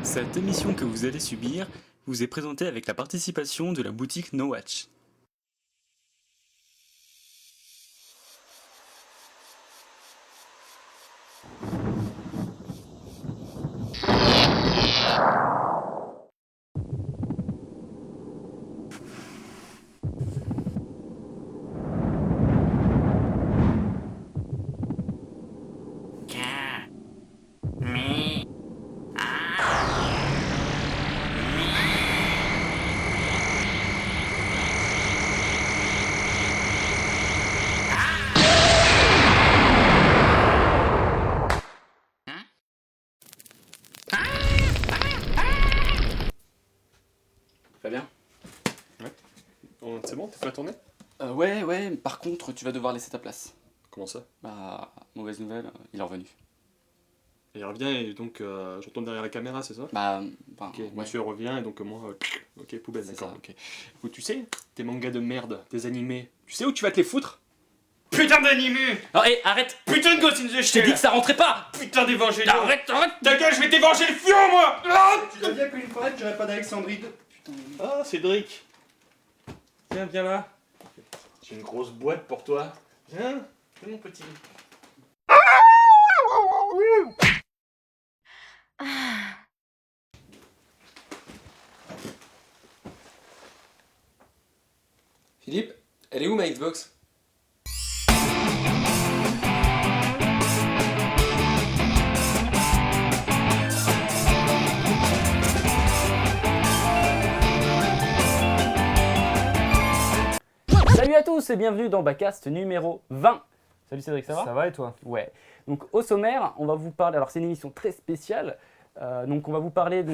Cette émission que vous allez subir vous est présentée avec la participation de la boutique No Watch. Fabien ? C'est bon, t'es prêt à tourner? Ouais, par contre, tu vas devoir laisser ta place. Comment ça? Bah, mauvaise nouvelle, il est revenu. Et il revient et donc je retourne derrière la caméra, c'est ça? Ok, Ok, monsieur revient et donc moi... ok, poubelle, C'est d'accord, ça. ok. Écoute, tu sais, tes mangas de merde, tes animés, tu sais où tu vas te les foutre? Putain d'animé! Oh, hé, arrête! Putain de Ghost in the Je t'ai dit que ça rentrait pas! Putain d'évangélion! Arrête! Ta gueule, je vais t'évanger le fion, moi! Ah, Tu dois bien qu'une fois, j'aurais pas d'Alexandride. Ah, Cédric! Tiens, viens là. J'ai une grosse boîte pour toi. Viens, mon petit. Philippe, elle est où ma Xbox? Salut à tous et bienvenue dans Backcast numéro 20. Salut Cédric, ça va? Ça va et toi? Ouais. Donc au sommaire, on va vous parler, alors c'est une émission très spéciale, donc on va vous parler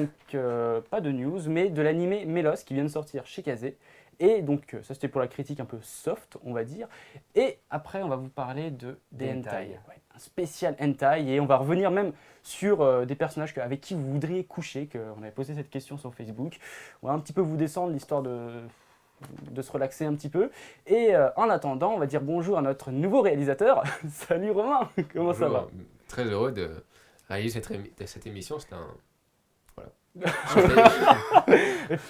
pas de news, mais de l'animé Mélos qui vient de sortir chez Kazé. Et donc ça c'était pour la critique un peu soft, on va dire. Et après on va vous parler des hentai. Ouais, un spécial hentai, et on va revenir même sur des personnages avec qui vous voudriez coucher, on avait posé cette question sur Facebook. On va un petit peu vous descendre l'histoire de se relaxer un petit peu. Et en attendant, on va dire bonjour à notre nouveau réalisateur. Salut Romain, comment ça va? Très heureux de réaliser cette émission, c'est un... Voilà.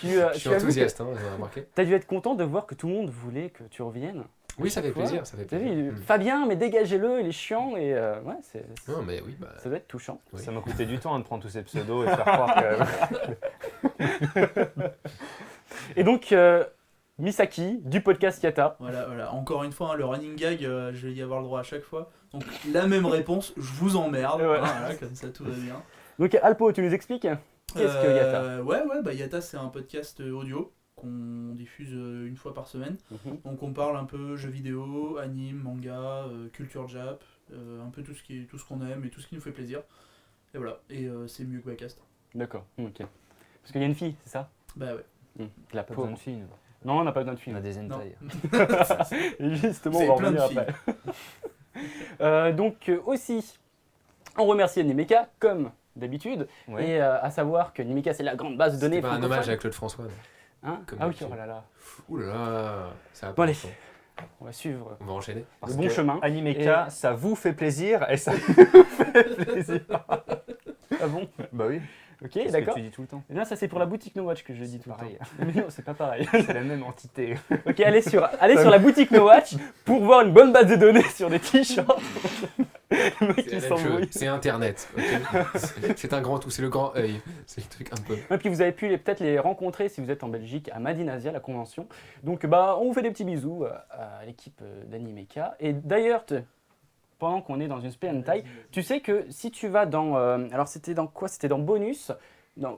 Je suis enthousiaste, hein, vous avez remarqué. Tu as dû être content de voir que tout le monde voulait que tu reviennes. Oui, ça fait fois. plaisir, ça fait T'as plaisir. vu, Fabien, mais dégagez-le, il est chiant, et ouais, Non, mais oui, ça doit être touchant. oui. Ça m'a coûté du temps de prendre tous ces pseudos et de faire croire que... Et donc, Misaki, du podcast Yata. Voilà. Encore une fois, le running gag, je vais y avoir le droit à chaque fois. Donc, la même réponse, je vous emmerde. Ouais. Voilà, comme ça, tout va bien. Donc, Alpo, tu nous expliques qu'est-ce que Yata? Ouais, Yata, c'est un podcast audio qu'on diffuse une fois par semaine. Donc, on parle un peu jeux vidéo, anime, manga, culture jap, un peu tout ce qu'on aime et tout ce qui nous fait plaisir. Et voilà, et c'est mieux que Backcast. D'accord, ok. Parce qu'il y a une fille, c'est ça? Bah ouais. La Pas pauvre. besoin de filles, nous. Non, on n'a pas besoin de fille. On a des Non. hentai. Et justement, Vous on va avez plein de revenir après. Donc aussi, on remercie Animeka, comme d'habitude. Ouais. Et à savoir que Animeka, c'est la grande base de données C'était pas un francophone. hommage à Claude François. non. Hein, comme ah oui, d'habitude. oh là là. Ouh là là, ça va Bon, pas allez. longtemps. On va suivre On va enchaîner. le bon chemin. Animeka, ça vous fait plaisir et ça nous fait plaisir. Ah bon? Bah oui, Ok, c'est ce d'accord. que tu dis tout le temps. Eh bien, ça c'est pour la boutique No Watch que je dis tout le pareil. temps. Mais non, c'est pas pareil. C'est la même entité. Ok, allez sur la boutique No Watch pour voir une bonne base de données sur des t-shirts. Le mec C'est qui la même s'embrouille. chose, c'est Internet. ok c'est un grand tout, c'est le grand œil. C'est le truc un peu... Et puis vous avez pu peut-être les rencontrer si vous êtes en Belgique à Madinasia, la convention. Donc bah on vous fait des petits bisous à l'équipe d'Animeka. Et d'ailleurs, pendant qu'on est dans une spé hentai, tu sais que si tu vas dans... alors c'était dans quoi? C'était dans Bonus.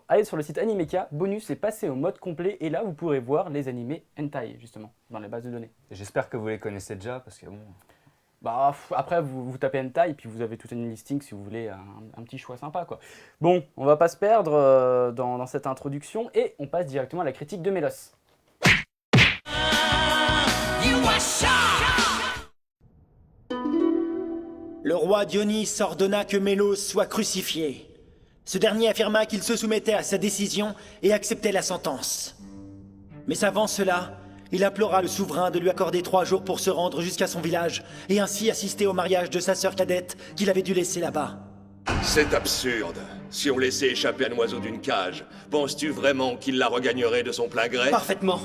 Allez sur le site Animeka, Bonus est passé au mode complet et là vous pourrez voir les animés hentai justement dans les bases de données. Et j'espère que vous les connaissez déjà parce que bon... Bah après vous tapez hentai et puis vous avez toute une listing si vous voulez un petit choix sympa quoi. Bon, on va pas se perdre dans cette introduction et on passe directement à la critique de Mélos. Le roi Dionys ordonna que Mélos soit crucifié. Ce dernier affirma qu'il se soumettait à sa décision et acceptait la sentence. Mais avant cela, il implora le souverain de lui accorder 3 jours pour se rendre jusqu'à son village et ainsi assister au mariage de sa sœur cadette qu'il avait dû laisser là-bas. C'est absurde. Si on laissait échapper un oiseau d'une cage, penses-tu vraiment qu'il la regagnerait de son plein gré? Parfaitement.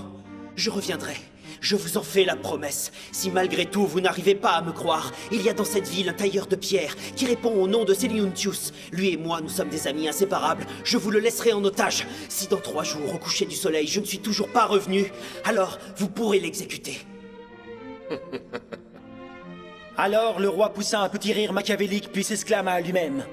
Je reviendrai. Je vous en fais la promesse. Si malgré tout vous n'arrivez pas à me croire, il y a dans cette ville un tailleur de pierre qui répond au nom de Seliuntius. Lui et moi, nous sommes des amis inséparables. Je vous le laisserai en otage. Si dans 3 jours, au coucher du soleil, je ne suis toujours pas revenu, alors vous pourrez l'exécuter. Alors le roi poussa un petit rire machiavélique puis s'exclama à lui-même.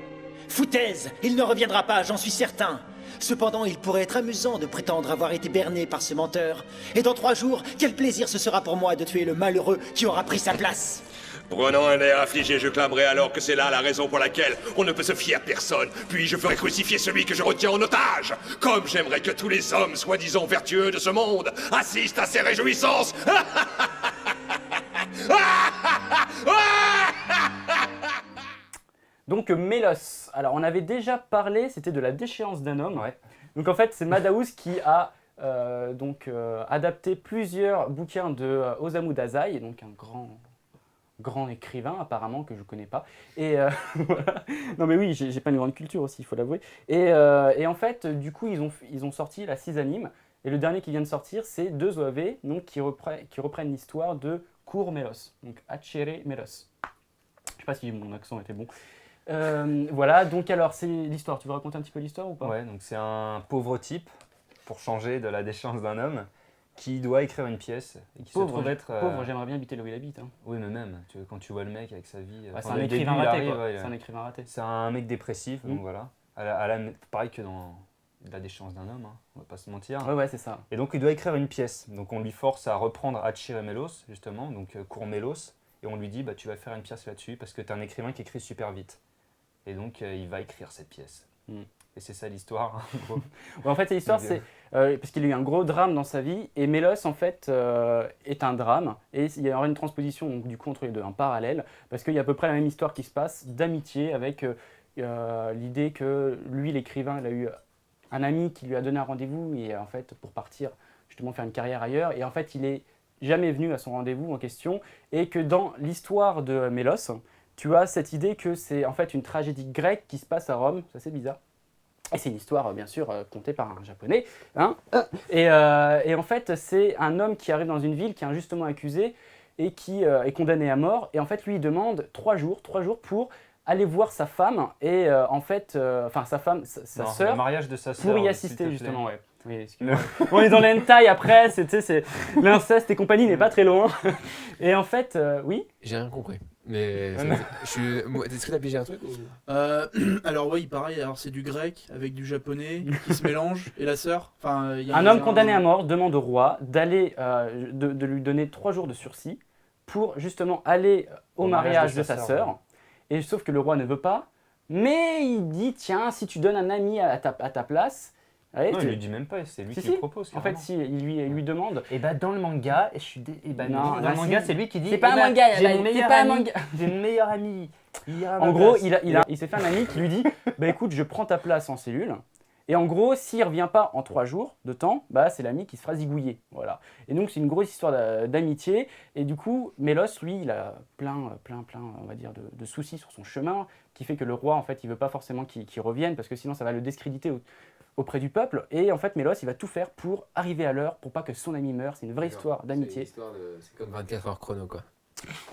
Foutaise, il ne reviendra pas, j'en suis certain. Cependant, il pourrait être amusant de prétendre avoir été berné par ce menteur. Et dans 3 jours, quel plaisir ce sera pour moi de tuer le malheureux qui aura pris sa place. Prenant un air affligé, je clamerai alors que c'est là la raison pour laquelle on ne peut se fier à personne. Puis je ferai crucifier celui que je retiens en otage. Comme j'aimerais que tous les hommes, soi-disant vertueux de ce monde, assistent à ces réjouissances. Donc Mélos, alors on avait déjà parlé, c'était de la déchéance d'un homme. Ouais. Donc en fait c'est Madhouse qui a adapté plusieurs bouquins de Osamu Dazai, donc un grand écrivain apparemment que je connais pas. Et voilà. Non mais oui, j'ai pas une grande culture aussi, il faut l'avouer. Et en fait du coup ils ont sorti la 6 animes, et le dernier qui vient de sortir c'est 2 OAV donc, qui reprennent l'histoire de Cour Mélos, donc Hachere Mélos. Je sais pas si mon accent était bon. Voilà, donc alors c'est l'histoire. Tu veux raconter un petit peu l'histoire ou pas? Ouais, donc c'est un pauvre type, pour changer de la déchéance d'un homme, qui doit écrire une pièce. Et qui se trouve être. Pauvre, j'aimerais bien habiter là où il habite. Hein. Oui, mais même, quand tu vois le mec avec sa vie. Ouais, enfin, c'est un dès le écrivain début, il raté, arrive, quoi. ouais, C'est un écrivain raté. c'est un mec dépressif, donc voilà. Pareil que dans la déchéance d'un homme, hein, on va pas se mentir. Ouais, c'est ça. Et donc il doit écrire une pièce. Donc on lui force à reprendre Hachere Mélos, justement, donc Cour Mélos, et on lui dit bah, tu vas faire une pièce là-dessus parce que tu es un écrivain qui écrit super vite. Et donc il va écrire cette pièce. Et c'est ça l'histoire. Ouais, en fait, l'histoire, c'est parce qu'il a eu un gros drame dans sa vie, et Mélos, en fait, est un drame, et il y aura une transposition donc, du coup entre les deux, un parallèle, parce qu'il y a à peu près la même histoire qui se passe d'amitié, avec l'idée que lui, l'écrivain, il a eu un ami qui lui a donné un rendez-vous, et en fait, pour partir justement faire une carrière ailleurs, et en fait, il est jamais venu à son rendez-vous en question, et que dans l'histoire de Mélos, tu as cette idée que c'est en fait une tragédie grecque qui se passe à Rome, ça c'est bizarre. Et c'est une histoire, bien sûr, contée par un japonais. Hein. Et en fait, c'est un homme qui arrive dans une ville qui est injustement accusé et qui est condamné à mort. Et en fait, lui, il demande 3 jours pour aller voir sa femme et en fait, sa femme, sa sœur, le mariage de sa sœur, pour y assister justement. Ouais. Oui, excuse-moi. On est dans les hentai après, c'est l'inceste et compagnie n'est pas très loin. Et en fait, oui. J'ai rien compris. Mais est-ce que t'as pigé un truc ou... Alors oui, pareil, alors c'est du grec avec du japonais qui se mélange, et la sœur. Un homme condamné à mort demande au roi d'aller, de lui donner 3 jours de sursis pour justement aller au mariage de sa sœur. Et sauf que le roi ne veut pas, mais il dit tiens, si tu donnes un ami à ta place. Ouais, non, il lui dit même pas, c'est lui qui le propose. En fait, si, il lui demande. Et bah dans le manga, dans le manga, c'est lui qui dit. C'est pas un manga, j'ai une meilleure amie. En gros, il s'est fait un ami qui lui dit bah écoute, je prends ta place en cellule. Et en gros, s'il revient pas en 3 jours de temps, bah c'est l'ami qui se fera zigouiller. Voilà. Et donc c'est une grosse histoire d'amitié. Et du coup, Mélos, lui, il a plein, on va dire, de soucis sur son chemin, qui fait que le roi, en fait, il veut pas forcément qu'il revienne parce que sinon ça va le discréditer auprès du peuple. Et en fait, Mélos, il va tout faire pour arriver à l'heure, pour pas que son ami meure. C'est une vraie histoire d'amitié. C'est comme 24 heures chrono, quoi.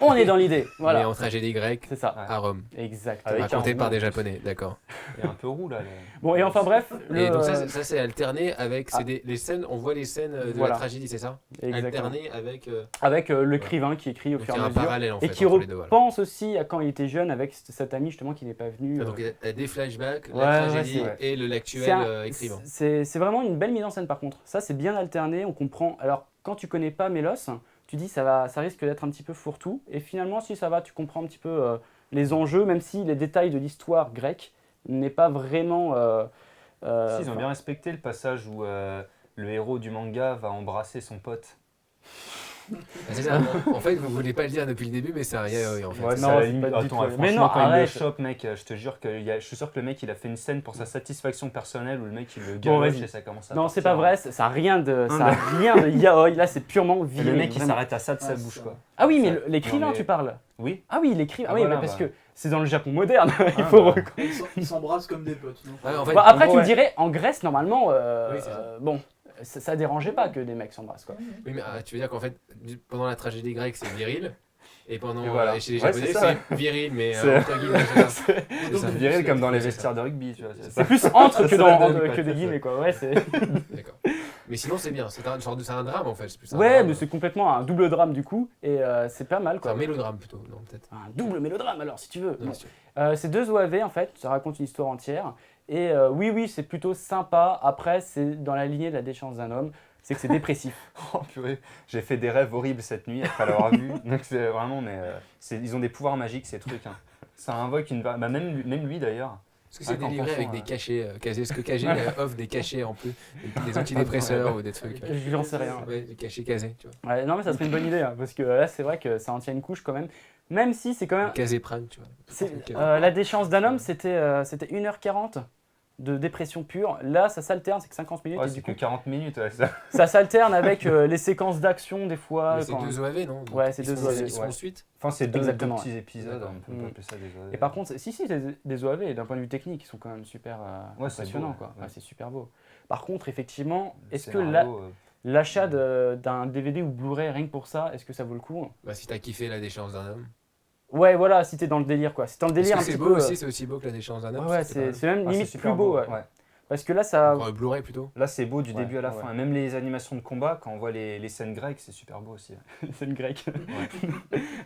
On est dans l'idée, voilà. Mais en tragédie grecque, c'est ça. À Rome. Exactement. Raconté par des Japonais, d'accord. Il y a un peu roux là. Bon, et enfin bref. Et donc ça c'est alterné avec les scènes, on voit les scènes de la tragédie, c'est ça? Exactement. Alterné avec... Avec l'écrivain qui écrit au fur et à mesure. Parallèle, en fait, et qui repense aussi à quand il était jeune avec cet ami justement qui n'est pas venu. Donc il y a des flashbacks, la tragédie et l'actuel écrivain. C'est vraiment une belle mise en scène par contre. Ça c'est bien alterné, on comprend. Alors quand tu connais pas Mélos, tu dis ça risque d'être un petit peu fourre-tout. Et finalement, si ça va, tu comprends un petit peu les enjeux, même si les détails de l'histoire grecque n'est pas vraiment... ils ont bien respecté le passage où le héros du manga va embrasser son pote. C'est ça. En fait, vous voulez pas le dire depuis le début, mais c'est un yaoi en fait. Ouais, non, c'est pas attends, mais non, quand arrête. il le chope, mec, je te jure je suis sûr que le mec il a fait une scène pour sa satisfaction personnelle où le mec il le galoche et ça commence à non, partir. c'est pas vrai, ça a rien de yaoi, là c'est purement et viril. le mec il s'arrête à ça de sa bouche quoi. Ah oui, mais l'écrivain tu parles. Oui. Ah oui, il écrit. Ah oui, Voilà, mais parce bah. que c'est dans le Japon moderne. Il Ah, faut bah. Ils s'embrassent comme des potes. Non Ouais, en fait, Bon, après, en tu gros, me dirais, en Grèce, normalement, Oui, c'est ça. bon, ça dérangeait pas que des mecs s'embrassent, quoi. oui, mais tu veux dire qu'en fait, pendant la tragédie grecque, c'est viril. Et pendant Et voilà. chez les Ouais, Japonais, c'est ça. c'est viril, mais C'est- entre guillemets, c'est ça. C'est ça, viril comme dans les vestiaires de rugby, tu vois. C'est plus entre que, Ça dans, donne, quoi, que c'est des ça. guillemets, quoi. Ouais, c'est... D'accord. Mais sinon, c'est bien. C'est un drame en fait. C'est plus un ouais, drame. mais c'est complètement un double drame du coup, et c'est pas mal, C'est quoi. un mélodrame plutôt, non, peut-être. Un double mélodrame, alors, si tu veux. Non, Non. c'est sûr. C'est 2 OAV, en fait, ça raconte une histoire entière. Et oui, c'est plutôt sympa. Après, c'est dans la lignée de La déchéance d'un homme. C'est que c'est dépressif. Oh purée, j'ai fait des rêves horribles cette nuit après l'avoir vu. Donc c'est vraiment, mais ils ont des pouvoirs magiques ces trucs. Hein. Ça invoque une, bah, même lui d'ailleurs. Est-ce que c'est qu'en délivré avec pensant, des cachets casés? Est-ce que KG offre des cachets en plus, des antidépresseurs ou des trucs? J'en sais rien. Ouais, des cachets casés, tu vois. Ouais, non, mais ça serait une bonne idée, hein, parce que là, c'est vrai que ça en tient une couche quand même. Même si c'est quand même. Caséprane, tu vois. La déchéance d'un homme, c'était 1h40 de dépression pure. Là, ça s'alterne, c'est que 50 minutes. Ouais, et c'est du que coup, 40 minutes, ouais, ça. ça s'alterne avec les séquences d'action, des fois. Mais c'est quand- 2 OAV, non? Donc, Ouais, c'est ils 2 sont- OAV, Ils sont ouais. ensuite. Enfin, c'est deux Exactement. petits épisodes, D'accord. on peut Mm. appeler ça des OAV. Et par contre, si, c'est des OAV, et d'un point de vue technique, ils sont quand même super Ouais, c'est impressionnants, beau, quoi. ouais. Ouais, c'est super beau. Par contre, effectivement, Le est-ce que scénario, l'achat d'un DVD ou Blu-ray, rien que pour ça, est-ce que ça vaut le coup? Bah, si t'as kiffé La déchéance d'un homme. Ouais, voilà, si t'es dans le délire, quoi. Si t'es dans le délire un Parce que petit c'est beau peu. aussi, c'est aussi beau que La déchéance d'un homme. Ouais, c'était c'est même Ah, c'est limite super plus beau, ouais. ouais. Parce que là, ça. pas mal. Blu-ray plutôt. Là, c'est beau du Ouais, début à la ouais. fin. Et même les animations de combat, quand on voit les scènes grecques, c'est super beau aussi. C'est une grecque.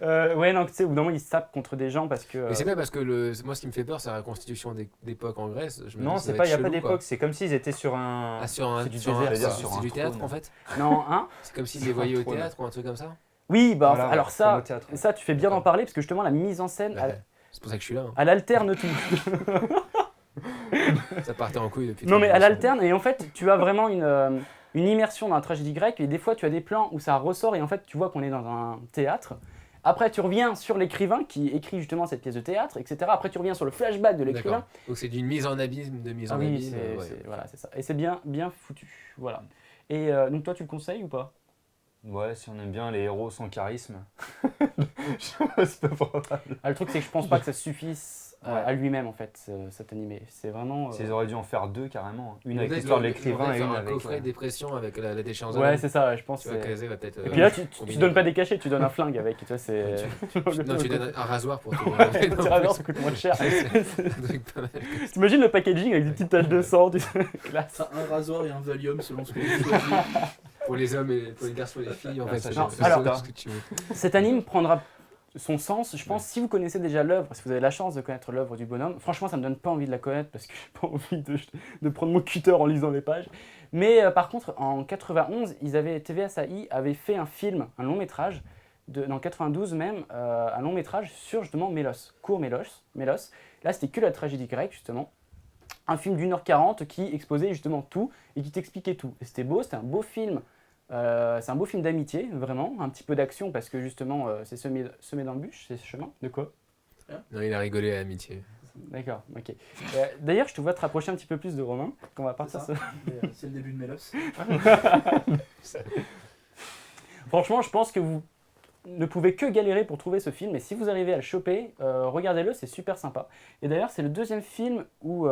Ouais, non, tu sais, au bout d'un moment, ils se tapent contre des gens parce que. Mais c'est pas parce que moi, ce qui me fait peur, c'est la reconstitution d'époque en Grèce. Je me Non, dis, ça c'est va pas, il être n'y a pas chelou, quoi. d'époque. C'est comme s'ils étaient sur un. Ah, sur un c'est du sur désert, un- c'est-à-dire c'est sur un du théâtre trône. en fait. Non, hein? C'est comme s'ils les voyaient au trône. théâtre ou un truc comme ça. Oui, bah, Voilà, alors comme ça, au théâtre, ouais. ça, tu fais bien d'en D'accord. parler parce que justement, la mise en scène, Bah, c'est pour ça que je suis là. hein. elle alterne tout. Ça partait en couille depuis. Non, mais très elle longtemps. alterne et en fait, tu as vraiment une immersion dans la tragédie grecque et des fois, tu as des plans où ça ressort et en fait, tu vois qu'on est dans un théâtre. Après, tu reviens sur l'écrivain qui écrit justement cette pièce de théâtre, etc. Après, tu reviens sur le flashback de l'écrivain. D'accord. Donc c'est d'une mise en abîme, de mise Ah en oui, abîme. ouais. voilà, c'est ça. Et c'est bien foutu. Voilà. Et donc, toi, tu le conseilles ou pas? Ouais, si on aime bien les héros sans charisme. C'est pas probable. Ah, le truc, c'est que je pense pas que ça suffise Ouais. à lui-même, en fait, cet animé. C'est vraiment. Ils auraient dû en faire 2 carrément. Une avec Peut-être l'histoire de leur- l'écrivain et faire une un avec. coffret dépression avec la déchéance d'un Ouais, homme. c'est ça, je pense. Tu vois, c'est- Kazé va peut-être. Et puis là, tu combiner. donnes pas des cachets, tu donnes un flingue avec. Tu vois, c'est. Non, tu donnes un rasoir pour tout. Un tirage, ça coûte moins cher. Un truc pas mal. T'imagines le packaging avec des petites taches de sang, tu sais, classe. Ça, un rasoir et un Valium selon ce que tu choisis. Pour les hommes et pour les garçons et les filles, en Ah, fait. ça, c'est non, c'est alors- ça, ce que tu veux. Cet anime prendra son sens, je pense, si vous connaissez déjà l'œuvre, si vous avez la chance de connaître l'œuvre du bonhomme. Franchement, ça me donne pas envie de la connaître parce que j'ai pas envie de prendre mon cutter en lisant les pages. Mais par contre, en 91, TVS AI avait fait un film, un long métrage, en 92 même, un long métrage sur justement Mélos, cours Mélos. Là, c'était que la tragédie grecque, justement. Un film d'1h40 qui exposait justement tout et qui t'expliquait tout. Et c'était beau, c'était un beau film. C'est un beau film d'amitié, vraiment, un petit peu d'action parce que justement c'est semé d'embûches, c'est ce chemin. De quoi? Non, il a rigolé à l'amitié. D'accord, ok. D'ailleurs, je te vois te rapprocher un petit peu plus de Romain, qu'on va partir C'est sur... C'est le début de Mélos. Franchement, je pense que vous ne pouvez que galérer pour trouver ce film, et si vous arrivez à le choper, regardez-le, c'est super sympa. Et d'ailleurs, c'est le deuxième film où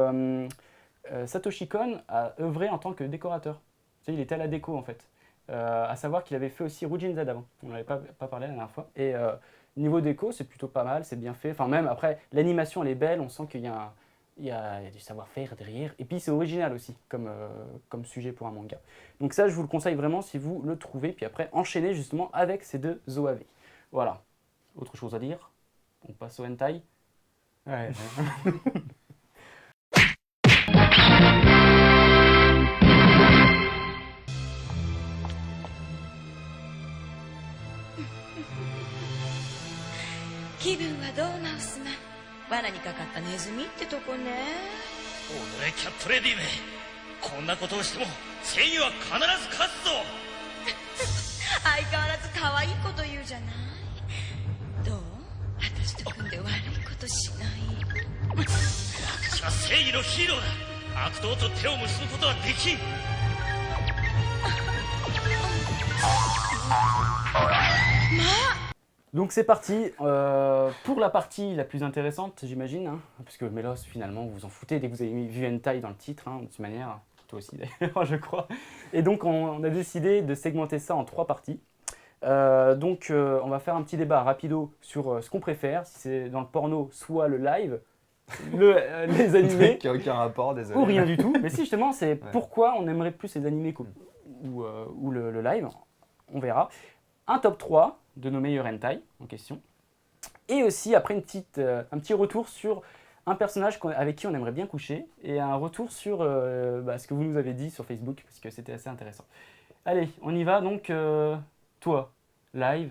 Satoshi Kon a œuvré en tant que décorateur. Tu sais, il était à la déco en fait. À savoir qu'il avait fait aussi Rujin Z avant. On n'en avait pas parlé la dernière fois. Et niveau déco, c'est plutôt pas mal, c'est bien fait. Enfin, même après, l'animation elle est belle, on sent qu'il y a du savoir-faire derrière. Et puis c'est original aussi comme sujet pour un manga. Donc ça, je vous le conseille vraiment si vous le trouvez. Puis après, enchaînez justement avec ces deux OAV. Voilà. Autre chose à dire? On passe au hentai. Ouais. 気分はどうマウスマン？罠にかかったネズミってとこね。俺キャットレディめ、こんなことをしても正義は必ず勝つぞ。相変わらず可愛いこと言うじゃない。どう？私と組んで悪いことしない。私は正義のヒーローだ。悪党と手を結ぶことはできん。Donc c'est parti pour la partie la plus intéressante, j'imagine, hein, parce que Mélos, finalement, vous vous en foutez dès que vous avez vu hentai dans le titre, hein, de toute manière, toi aussi d'ailleurs, je crois. Et donc on a décidé de segmenter ça en 3 parties. On va faire un petit débat rapido sur ce qu'on préfère, si c'est dans le porno, soit le live, les animés, Qui n'a aucun rapport, désolé. ou rien du tout. Mais si justement, c'est pourquoi on aimerait plus les animés ou le live, on verra. Un top 3 de nos meilleurs hentai en question. Et aussi après un petit retour sur un personnage avec qui on aimerait bien coucher et un retour sur ce que vous nous avez dit sur Facebook parce que c'était assez intéressant. Allez, on y va donc. Toi, live,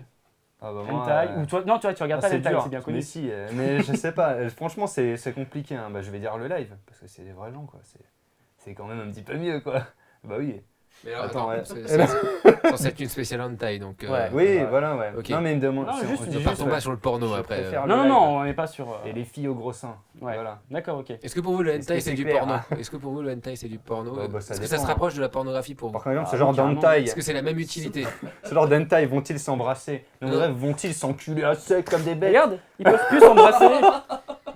Ah bah hentai, ou toi, non, tu regardes pas c'est l'hentai, dur, c'est bien connu. mais si, mais je sais pas, franchement c'est compliqué, hein. Bah, je vais dire le live, parce que c'est des vrais gens, quoi. C'est quand même un petit peu mieux, quoi. Bah oui. Mais alors, Attends, ouais. c'est censé être une spéciale hentai, donc... Ouais. Oui, voilà, ouais. Ok. Non, mais il me demande... Non, si juste, on- dis Ne partons pas sur le porno je après. préfère Non, le non, live. non, on n'est pas sur. Et les filles au gros sein, Ouais. voilà. D'accord, ok. Est-ce que pour vous le Est-ce que hentai c'est c'est du clair porno? Est-ce que pour vous le hentai c'est du porno? Bah, ça Est-ce que dépend, ça se rapproche de la pornographie pour vous? Par exemple, ce Ah, genre oui, carrément. d'hentai, Est-ce que c'est la même utilité? ce genre d'hentai, vont-ils s'embrasser? Mais en vrai, vont-ils s'enculer à sec comme des bêtes? Regarde, ils peuvent plus s'embrasser.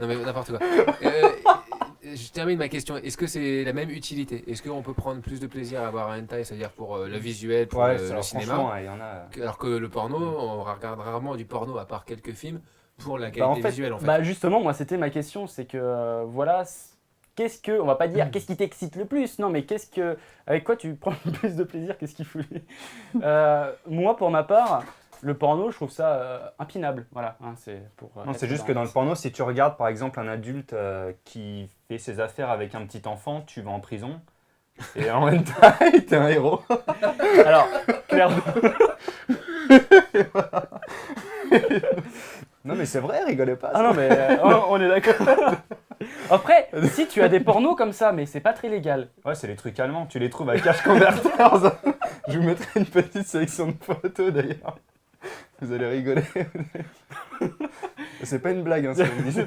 Non mais n'importe quoi. Je termine ma question. Est-ce que c'est la même utilité? Est-ce qu'on peut prendre plus de plaisir à voir un hentai, c'est-à-dire pour le visuel, pour Ouais, le alors, cinéma, franchement, il y en a... alors que le porno, on regarde rarement du porno à part quelques films pour la qualité en fait, visuelle en fait. Bah justement, moi c'était ma question, c'est que voilà, qu'est-ce que, on va pas dire qu'est-ce qui t'excite le plus, non mais avec quoi tu prends le plus de plaisir, qu'est-ce qu'il faut moi pour ma part, le porno je trouve ça impinable, voilà, hein, c'est pour... Non, c'est être juste que dans le porno, si tu regardes par exemple un adulte qui fait ses affaires avec un petit enfant, tu vas en prison. Et en hentai, t'es un héros. Alors, clairement... Non mais c'est vrai, rigolez pas. Ah non mais on est d'accord. Après, si tu as des pornos comme ça, mais c'est pas très légal. Ouais, c'est les trucs allemands, tu les trouves à Cash Converters. Je vous mettrai une petite sélection de photos d'ailleurs. Vous allez rigoler. C'est pas une blague, hein, ce que je dis.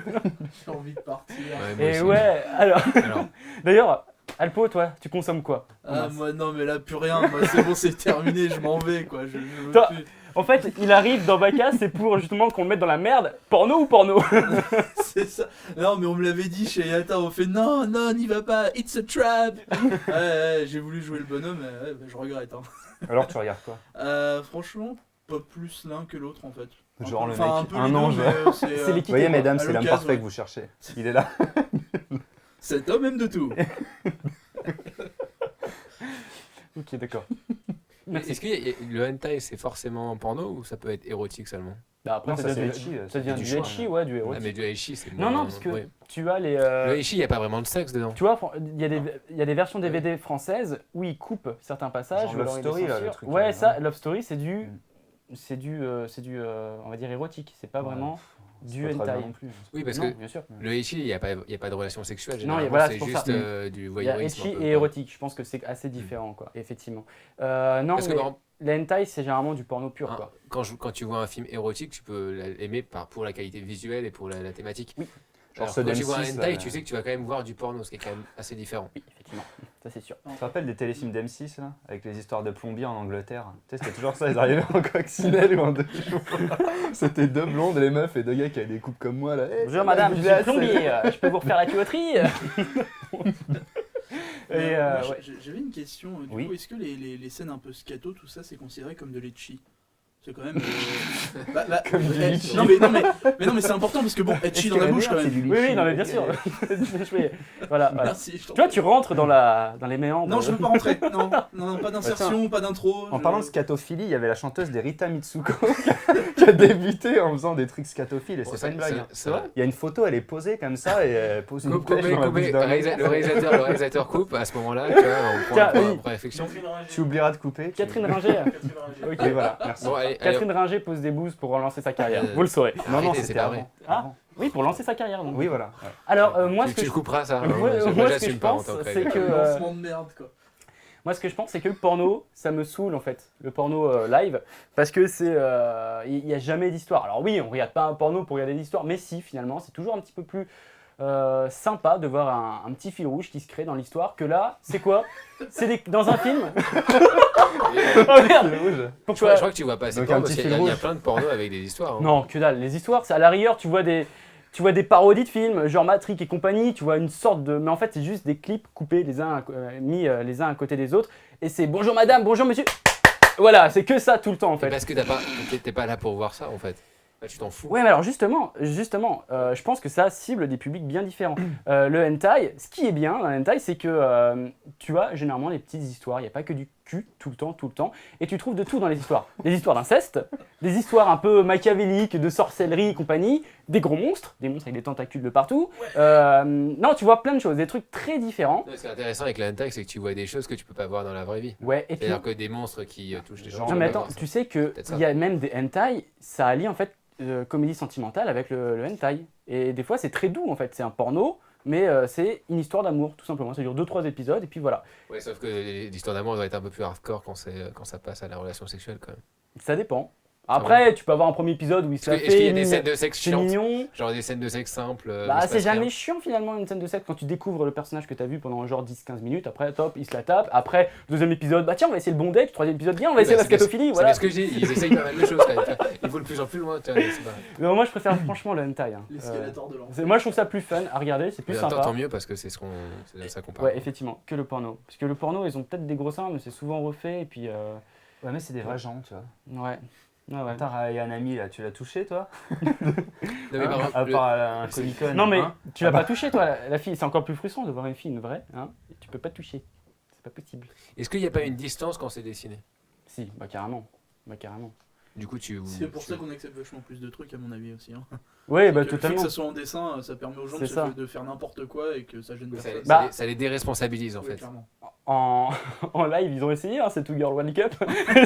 J'ai envie de partir. Ouais, moi Et aussi. ouais, alors... Alors, D'ailleurs, Alpo, toi, tu consommes quoi? Ah, moi, non, mais là, plus rien. Moi, c'est bon, c'est terminé. Je m'en vais, quoi. Je veux Toi- plus. En fait, il arrive dans Bacca, c'est pour justement qu'on le mette dans la merde. Porno ou porno? C'est ça. Non, mais on me l'avait dit chez Yata. On fait non, non, n'y va pas. It's a trap. Ouais, j'ai voulu jouer le bonhomme. Mais ouais, je regrette. Hein. Alors tu regardes quoi? Franchement, pas plus l'un que l'autre, en fait. Genre le Enfin, mec, un peu un les deux, ange. mais, C'est Vous l'équité. voyez quoi. mesdames, à c'est l'homme l'occasion, parfait ouais. que vous cherchez. Il est là. Cet homme aime de tout. Ok, d'accord. mais est-ce que le hentai c'est forcément porno ou ça peut être érotique seulement? Bah après, Non, ça ça, devient c'est du ecchi, ça devient du du choix, ecchi, hein. ouais, du Ah, érotique. mais du heishi c'est Non, moins... non, parce que ouais. tu as les... Le heishi, il n'y a pas vraiment de sexe dedans. Tu vois, il y a des versions DVD françaises où ils coupent certains passages. Genre ou Love alors ils les Story, là, le censurent. truc, Ouais, là, ça, non Love Story, c'est du, on va dire, érotique. C'est pas Ouais, vraiment C'est du pas très bien hentai. non plus. Oui, parce Non, que bien sûr. le heishi, il n'y a pas de relation sexuelle. Non, Généralement, voilà, c'est c'est pour juste ça. du Il y a voyeurisme. ecchi un peu, et quoi. érotique. Je pense que c'est assez différent, quoi. Effectivement. Non, Parce que mais par exemple, les hentai, c'est généralement du porno pur, hein, quoi. quand tu vois un film érotique, tu peux l'aimer pour la qualité visuelle et pour la thématique. Oui. Genre Alors, ceux quand tu vois un d'M6, hentai, là. tu sais que tu vas quand même voir du porno, ce qui est quand même assez différent. Oui, effectivement. Ça, c'est sûr. Tu te rappelles des téléfilms d'M6 là? Avec les histoires de plombiers en Angleterre? Tu sais, c'était toujours ça, ils arrivaient en coccinelle ou en deux jours. C'était deux blondes, les meufs, et deux gars qui avaient des coupes comme moi là. Eh, Bonjour c'est madame, la je glace. suis plombier. Je peux vous refaire la tuyauterie? Et Moi, ouais. j'avais une question. Du Oui. coup, est-ce que les scènes un peu scato, tout ça, c'est considéré comme de l'ecchi? C'est quand même. Comme du litchi. non, mais c'est important parce que bon, etchi dans la bouche quand même. Oui, oui, non, mais bien sûr. Voilà. Merci. je t'en Tu vois, prie. tu rentres dans les méandres. Non, je veux pas rentrer. Non, non, pas d'insertion, pas d'intro. En parlant de scatophilie, il y avait la chanteuse des Rita Mitsuko qui a débuté en faisant des trucs scatophiles et Bon, c'est ça- pas une blague. ça- hein. ça- Il y a une photo, elle est posée comme ça et elle pose une Coupez, pêche dans la bouche coupez, d'un mec. le réalisateur coupe à ce moment-là, tu vois, on prend Tiens, un oui. point de réflexion. Tu oublieras de couper. Catherine Ringer. Ok. Et voilà, merci. Bon, allez, Catherine Ringer pose des bouses pour relancer sa carrière. Euh, Vous le saurez. Non, non, arrêtez, c'était c'est pas vrai. avant. Ah, Avant. oui, pour lancer sa carrière. Donc. Oui, voilà. ouais. Alors, moi, ce tu que le je... couperas ça. Moi, Moi, ce que je j'assume pas en pense, tant que c'est règle. que... Lancement de merde quoi. Moi, ce que je pense, c'est que le porno, ça me saoule en fait, le porno live, parce que c'est, il n'y a jamais d'histoire. Alors oui, on regarde pas un porno pour regarder l'histoire, mais si, finalement, c'est toujours un petit peu plus sympa de voir un petit fil rouge qui se crée dans l'histoire. Que là, c'est quoi? Dans un film. Oh merde. Je crois que tu vois pas assez Donc, porno un parce petit qu'il y a- fil il y a rouge. plein de pornos avec des histoires. hein. Non, que dalle. Les histoires, c'est à la rigueur, tu vois des parodies de films, genre Matrix et compagnie, tu vois une sorte de... Mais en fait, c'est juste des clips coupés mis les uns à côté des autres. Et c'est bonjour madame, bonjour monsieur. Voilà, c'est que ça tout le temps en Et fait. parce que t'es pas là pour voir ça en fait. Là, tu t'en fous. Ouais, mais alors justement, je pense que ça cible des publics bien différents. Le hentai, ce qui est bien dans le hentai, c'est que tu as généralement des petites histoires. Il n'y a pas que du cul tout le temps. Et tu trouves de tout dans les histoires. Des histoires d'inceste, des histoires un peu machiavéliques, de sorcellerie et compagnie, des gros monstres, des monstres avec des tentacules de partout. Non, tu vois plein de choses, des trucs très différents. Ce qui est intéressant avec le hentai, c'est que tu vois des choses que tu peux pas voir dans la vraie vie. Ouais, et puis... C'est-à-dire que des monstres qui touchent des gens. Non mais attends, tu sais Peut-être ça. qu'il y a même des hentai, ça allie en fait comédie sentimentale avec le hentai. Et des fois c'est très doux en fait, c'est un porno, mais c'est une histoire d'amour tout simplement. Ça dure 2-3 épisodes et puis voilà. Ouais, sauf que l'histoire d'amour doit être un peu plus hardcore quand ça passe à la relation sexuelle quand même. Ça dépend. Après, tu peux avoir un premier épisode où il se la Est-ce qu'il y a fait, des scènes de sexe c'est chiantes? mignon. Genre des scènes de sexe simples. Bah, c'est jamais chiant finalement une scène de sexe quand tu découvres le personnage que tu as vu pendant genre 10-15 minutes. Après, top, il se la tape. Après, deuxième épisode, bah tiens, on va essayer le bondage. Troisième épisode, bien, on va essayer la scatophilie. Voilà. C'est ce que j'ai dit, ils essayent pas mal de choses quand même. Ils vont de plus en plus loin. Tu vois, c'est pas... Mais moi, je préfère franchement le hentai. Hein. L'escalator de l'enfer. Moi, je trouve ça plus fun à regarder, c'est plus Mais en même temps, sympa. tant mieux parce que c'est de ça qu'on parle. Ouais, effectivement, que le porno. Parce que le porno, ils ont peut-être des gros seins, mais c'est souvent refait. Et puis. Ouais, mais c'est des vrais gens, tu vois. Ouais. Ouais, ouais. Attends, il y a un ami là, tu l'as touché toi? Non, mais par exemple, À part un Comic-Con. Non, mais hein. tu l'as pas touché, toi, la fille. C'est encore plus frustrant de voir une fille, une vraie. Hein, et tu peux pas te toucher. C'est pas possible. Est-ce qu'il n'y a pas une distance quand c'est dessiné? Si, bah carrément. Bah carrément. Du coup, C'est pour ça qu'on accepte vachement plus de trucs, à mon avis aussi. Hein. Ouais, bah Le fait totalement. que ça soit en dessin, ça permet aux gens C'est ça. de faire n'importe quoi et que ça gêne Ça, personne. ça les déresponsabilise en Ouais, fait. clairement. En live, ils ont essayé, hein, c'est Two Girl One Cup.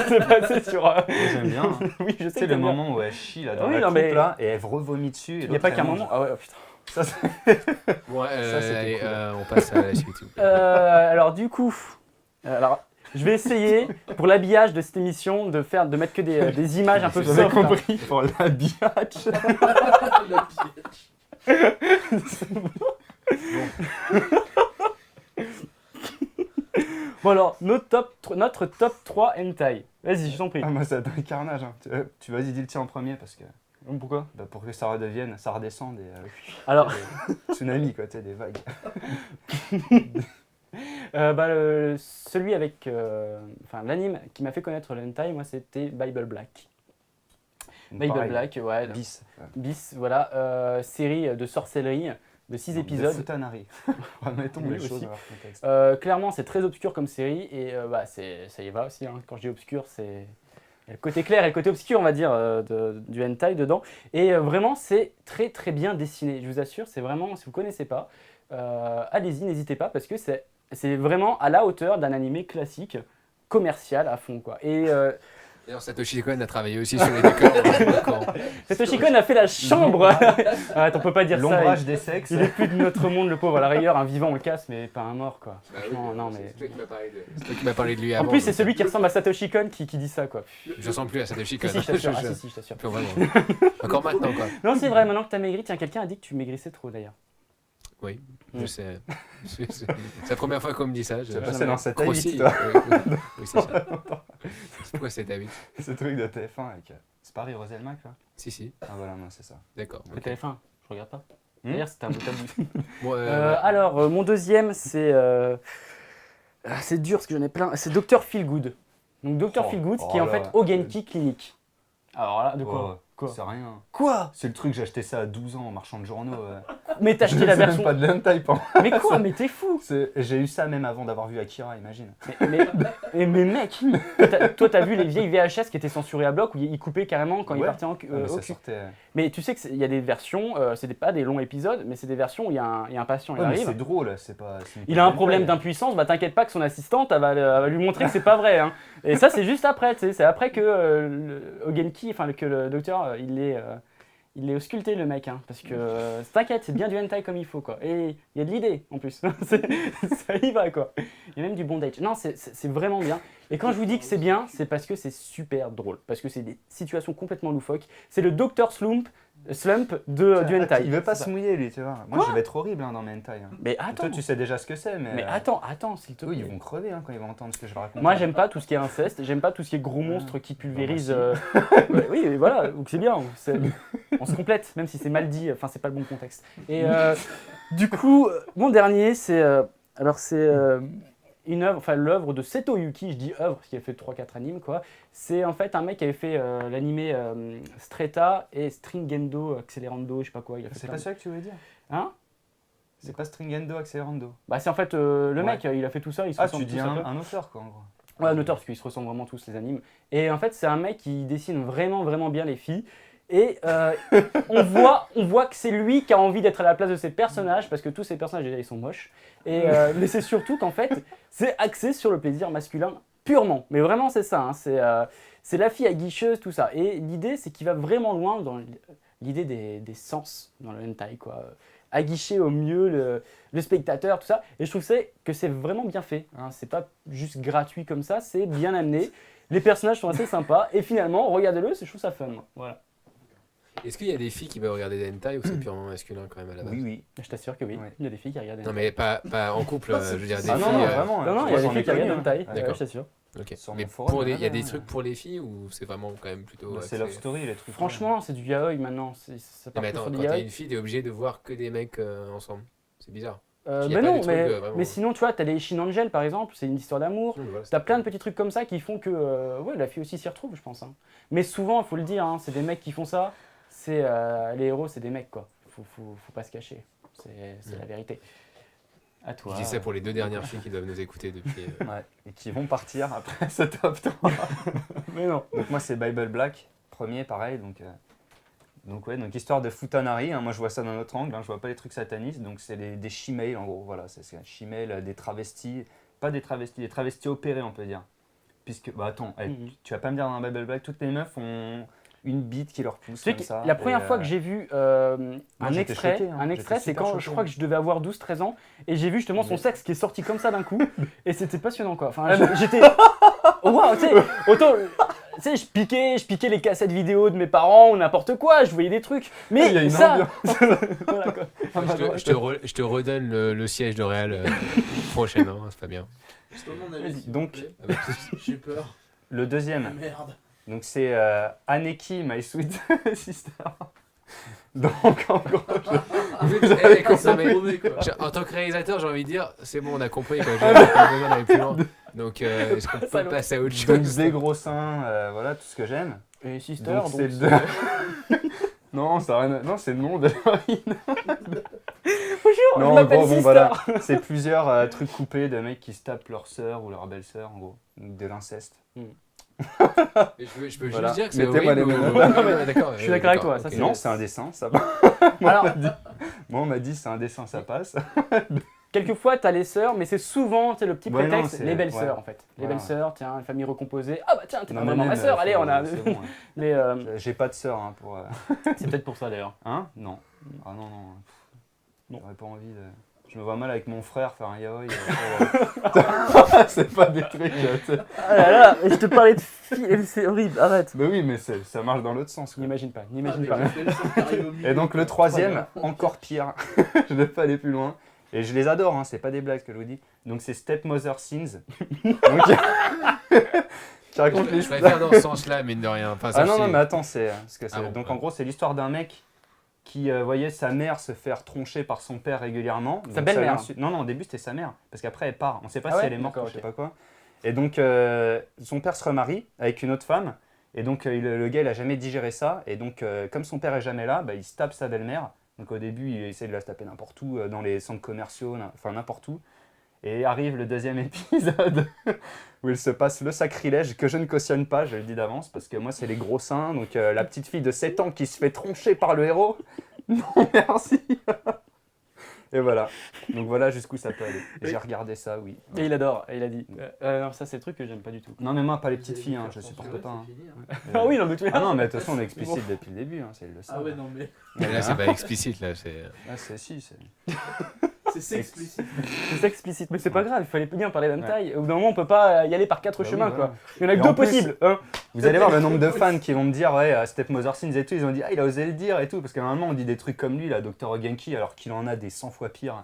C'est passé sur. Moi, j'aime bien. Hein. Oui, je sais Tu sais, que le t'aimes bien. moment où elle chie là dans Oui, la non, coupe mais- là et elle revomit dessus. Il n'y a pas qu'un moment. Ah ouais, oh, putain. Ça, c'est- Bon, Ça, c'était allez, cool. on passe à la suite. s'il vous plaît. Alors du coup, je vais essayer pour l'habillage de cette émission de mettre que des images un peu J'avais soft. hein. compris pour l'habillage. La piège. Bon alors, notre top 3 hentai. Vas-y, je t'en prie. Ah, moi, ça donne carnage. Hein. Tu vas-y, dis le tien en premier parce que. Pourquoi? Bah, pour que ça redevienne, ça redescende et. Alors, des tsunamis quoi, tu sais, des vagues. celui avec, l'anime qui m'a fait connaître le hentai, moi, c'était Bible Black. Bible Pareil. Black, ouais. Bis. Bis, voilà, série de sorcellerie de 6 épisodes. De futanari. Remettons Oui, les aussi. choses dans leur contexte. Clairement, c'est très obscur comme série et ça y va aussi. Hein. Quand je dis obscur, c'est il y a le côté clair et le côté obscur, on va dire, du hentai dedans. Et vraiment, c'est très très bien dessiné. Je vous assure, c'est vraiment, si vous connaissez pas, allez-y, n'hésitez pas parce que c'est vraiment à la hauteur d'un animé classique, commercial à fond, quoi. Et D'ailleurs, Satoshi Kon a travaillé aussi sur les décors. Satoshi Kon a fait la chambre. Arrête, on peut pas dire ça. L'ombrage des sexes. Il est plus de notre monde, le pauvre. À la rigueur, un vivant, on le casse, mais pas un mort, quoi. Bah oui, Franchement, non, mais. C'est toi qui m'as parlé de lui En avant. plus, c'est donc, celui qui ressemble à Satoshi Kon qui dit ça, quoi. Je ressemble plus à Satoshi Kon. Si, je t'assure. Ah, si, je t'assure. Plus vraiment. Encore maintenant, quoi. Non, c'est vrai, maintenant que t'as maigri, tiens, quelqu'un a dit que tu maigrissais trop, d'ailleurs. Oui, je sais. C'est la première fois qu'on me dit ça. Tu vas passer dans cette grossis. invite, toi. Oui, c'est ça. Pourquoi c'est David? Ce truc de TF1 avec. C'est pas Rire aux Elmac là? Si. Ah voilà, non, c'est ça. D'accord. Le TF1, je regarde pas. Hmm. D'ailleurs, c'était un bout à bout. Bon, Alors, mon deuxième, c'est dur parce que j'en ai plein. C'est Dr. Feelgood. Donc, Dr. Oh, Feelgood, oh qui est en là. fait Ogenki Clinic. Alors là, de quoi? Oh, Quoi? c'est rien. Quoi? C'est le truc, j'ai acheté ça à 12 ans en marchand de journaux. Mais t'as acheté la C'est même version. pas de l'hentai, pas. Mais quoi? Mais t'es fou! J'ai eu ça même avant d'avoir vu Akira, imagine. Mais mec, toi t'as vu les vieilles VHS qui étaient censurées à bloc où ils coupaient carrément quand ils Ouais. partaient Ah, mais au ça cul. sortait. Mais tu sais qu'il y a des versions, c'est pas des longs épisodes, mais c'est des versions où il y a un patient, il Ouais, mais arrive. c'est drôle, c'est pas. Il a un problème d'impuissance, bah t'inquiète pas que son assistante elle va lui montrer que c'est pas vrai. Hein. Et ça c'est juste après, tu sais, c'est après que Ogenki, enfin que le docteur, il est ausculté le mec, hein, parce que t'inquiète, c'est bien du hentai comme il faut quoi. Et il y a de l'idée en plus, ça y va quoi. Il y a même du bondage. Non, c'est vraiment bien. Et quand je vous dis que c'est bien, c'est parce que c'est super drôle, parce que c'est des situations complètement loufoques. C'est le Dr Slump slump du hentai. Il veut pas C'est se ça. mouiller lui, tu vois. Moi Quoi je vais être horrible dans mes hentai. Mais attends, Toi tu sais déjà ce que c'est, mais attends, s'il te eux plaît. ils vont crever quand ils vont entendre ce que je raconte. Moi, j'aime pas tout ce qui est inceste, j'aime pas tout ce qui est gros monstres qui pulvérisent. Bah, Ouais, oui, mais voilà, donc c'est bien, on se complète, même si c'est mal dit, enfin, c'est pas le bon contexte. Et du coup, mon dernier, c'est. Une œuvre, enfin l'œuvre de Seto Yuki, je dis œuvre parce qu'il a fait 3-4 animes quoi. C'est en fait un mec qui avait fait l'animé Stretta et Stringendo Accelerando, je sais pas quoi. Il a fait C'est plein pas de- ça que tu veux dire? Hein? C'est pas Stringendo Accelerando? Bah c'est en fait le Ouais. mec, il a fait tout ça, il se Ah ressemble tu dis tous un peu. un auteur quoi en gros. Ouais, un auteur, parce qu'ils se ressemblent vraiment tous, les animes. Et en fait, c'est un mec qui dessine vraiment, vraiment bien les filles. Et on voit que c'est lui qui a envie d'être à la place de ses personnages, parce que tous ces personnages, déjà, ils sont moches. Et, mais c'est surtout qu'en fait, c'est axé sur le plaisir masculin purement. Mais vraiment, c'est ça. Hein, c'est la fille aguicheuse, tout ça. Et l'idée, c'est qu'il va vraiment loin dans l'idée des sens dans le hentai, quoi. Aguicher au mieux le spectateur, tout ça. Et je trouve que c'est vraiment bien fait. Hein. C'est pas juste gratuit comme ça, c'est bien amené. Les personnages sont assez sympas. Et finalement, regardez-le, je trouve ça fun. Moi. Voilà. Est-ce qu'il y a des filles qui peuvent regarder des hentai ou c'est purement masculin quand même à la base? Oui, oui. Je t'assure que oui. Ouais. Il y a des filles qui regardent des Non hentai. mais pas en couple, je veux dire des Ah filles. non, non, vraiment. Non, il y a des filles qui regardent des hentai. D'accord. Je t'assure. Ok. Sur Mais mon forum, il y a voilà, des hein. trucs pour les filles ou c'est vraiment quand même plutôt. Bah, c'est axé- Love Story les trucs. Franchement, c'est du yaoi maintenant. Ça Non, part mais plus attends, sur du quand t'es yaoi. une fille, t'es obligé de voir que des mecs ensemble. C'est bizarre. Il y a Mais pas non, des trucs, vraiment- mais sinon, tu vois, t'as les Shin Angel par exemple, c'est une histoire d'amour. Non, mais voilà, T'as plein de petits trucs comme ça qui font que ouais, la fille aussi s'y retrouve, je pense. Hein. Mais souvent, il faut le dire, hein, c'est des mecs qui font ça. C'est les héros, c'est des mecs, quoi. Faut pas se cacher. C'est la vérité. À toi. Je dis ça pour les 2 dernières filles qui doivent nous écouter depuis. Ouais. Et qui vont partir après ce top 3. Mais non. Donc moi c'est Bible Black, premier pareil, donc histoire de Futanari, hein, moi je vois ça d'un autre angle, hein, je vois pas les trucs satanistes, donc c'est des shemale en gros, voilà, c'est un shemale, des travestis, pas des travestis opérés on peut dire. Puisque, bah attends, tu vas pas me dire dans Bible Black, toutes les meufs ont une bite qui leur pousse Tu sais comme que ça. la première et, fois que j'ai vu un j'étais extrait, choqué, hein. J'étais c'est super quand choqué. je crois que je devais avoir 12-13 ans et j'ai vu justement son sexe qui est sorti comme ça d'un coup et c'était passionnant quoi. Enfin, j'étais. Waouh, tu sais, autant. Tu sais, je piquais les cassettes vidéo de mes parents ou n'importe quoi, je voyais des trucs. Mais il y a une ça. ambiance. Voilà quoi. Je te redonne le siège de Real prochaine, hein, c'est pas bien. C'est ton avis, s'il vous Donc- plaît. Ah bah, J'ai peur. Le deuxième, Merde. donc c'est Aneki, My Sweet Sister. Donc en gros, Ça promet, quoi. En tant que réalisateur, j'ai envie de dire, c'est bon, on a compris, quoi. J'ai pas besoin d'aller plus loin. Donc, est-ce qu'on peut passer à autre donc chose? des gros seins, voilà tout ce que j'aime. Et Sister, Donc c'est le Non, ça a rien non, c'est le nom de l'héroïne. Bonjour, Non, je en m'appelle gros, bon Sister. voilà, c'est plusieurs trucs coupés de mecs qui se tapent leur sœur ou leur belle-sœur en gros, donc de l'inceste. Mais je peux Voilà. juste dire que c'est Mettez-moi horrible. les mots. Non, mais d'accord. Je suis d'accord avec toi, ça, ok. c'est- Non, c'est un dessin, ça va. Alors, Moi on m'a dit c'est un dessin, ça passe. quelquefois, t'as les sœurs, mais c'est souvent tu sais, le petit Ouais, non, prétexte, c'est- les belles-sœurs ouais. en fait. Les Voilà. belles-sœurs, tiens, une famille recomposée. Ah bah tiens, t'es Non, pas mais vraiment ma même, sœur, allez, faut- on a. c'est bon, hein. Mais J'ai pas de sœur hein, pour. c'est peut-être pour ça d'ailleurs. Hein? Non. Ah non, non. Non. J'aurais pas envie de. Je me vois mal avec mon frère faire un yaoi. C'est pas des trucs. Tu sais. Ah là là, je te parlais de filles, c'est horrible, arrête. Bah oui, mais ça marche dans l'autre sens. Quoi. N'imagine pas, Ah, n'imagine mais pas. le bel sang qui arrive au milieu. Et donc le troisième, encore pire. Je ne vais pas aller plus loin. Et je les adore, hein, c'est pas des blagues que je vous dis. Donc c'est Stepmother Sins. Donc, qui raconte Je l'histoire. préfère dans ce sens-là, mine de rien. Enfin, ça, Ah non, non, c'est- mais attends, c'est. Parce que Ah bon, donc ouais. en gros, c'est l'histoire d'un mec qui voyait sa mère se faire troncher par son père régulièrement. Sa Donc, belle-mère. Non, non, au début c'était sa mère. Parce qu'après elle part. On sait pas Ah si ouais, elle est morte ou d'accord, je sais ok. pas quoi. Et donc son père se remarie avec une autre femme. Et donc le gars il a jamais digéré ça. Et donc comme son père est jamais là, bah, il se tape sa belle-mère. Donc au début il essaie de la se taper n'importe où, dans les centres commerciaux, enfin n'importe où. Et arrive le deuxième épisode où il se passe le sacrilège que je ne cautionne pas, je le dis d'avance, parce que moi c'est les gros seins, donc la petite fille de 7 ans qui se fait troncher par le héros. Non merci. Et voilà. Donc voilà jusqu'où ça peut aller. Et j'ai regardé ça, oui. Et il adore, et il a dit. Non, ça c'est le truc que j'aime pas du tout. Non mais moi pas les petites filles, hein, je supporte pas. Hein. Ah oui, non mais tu Ah non mais de toute façon on est explicite depuis le début, hein, c'est le Ah ouais, non, mais Mais là, c'est pas explicite, là. C'est... Ah c'est si, c'est... c'est explicite. c'est explicite, mais c'est pas grave, il fallait bien parler d'hentai. Au bout d'un moment, on peut pas y aller par 4 Bah oui, chemins voilà. quoi. Il y en a que Et deux en plus- possibles. Hein. Vous allez voir le nombre de fans qui vont me dire ouais, Step Mother Sins et tout, ils ont dit ah il a osé le dire et tout, parce qu'à un moment on dit des trucs comme lui, là, Dr. Genki, alors qu'il en a des 100 fois pires.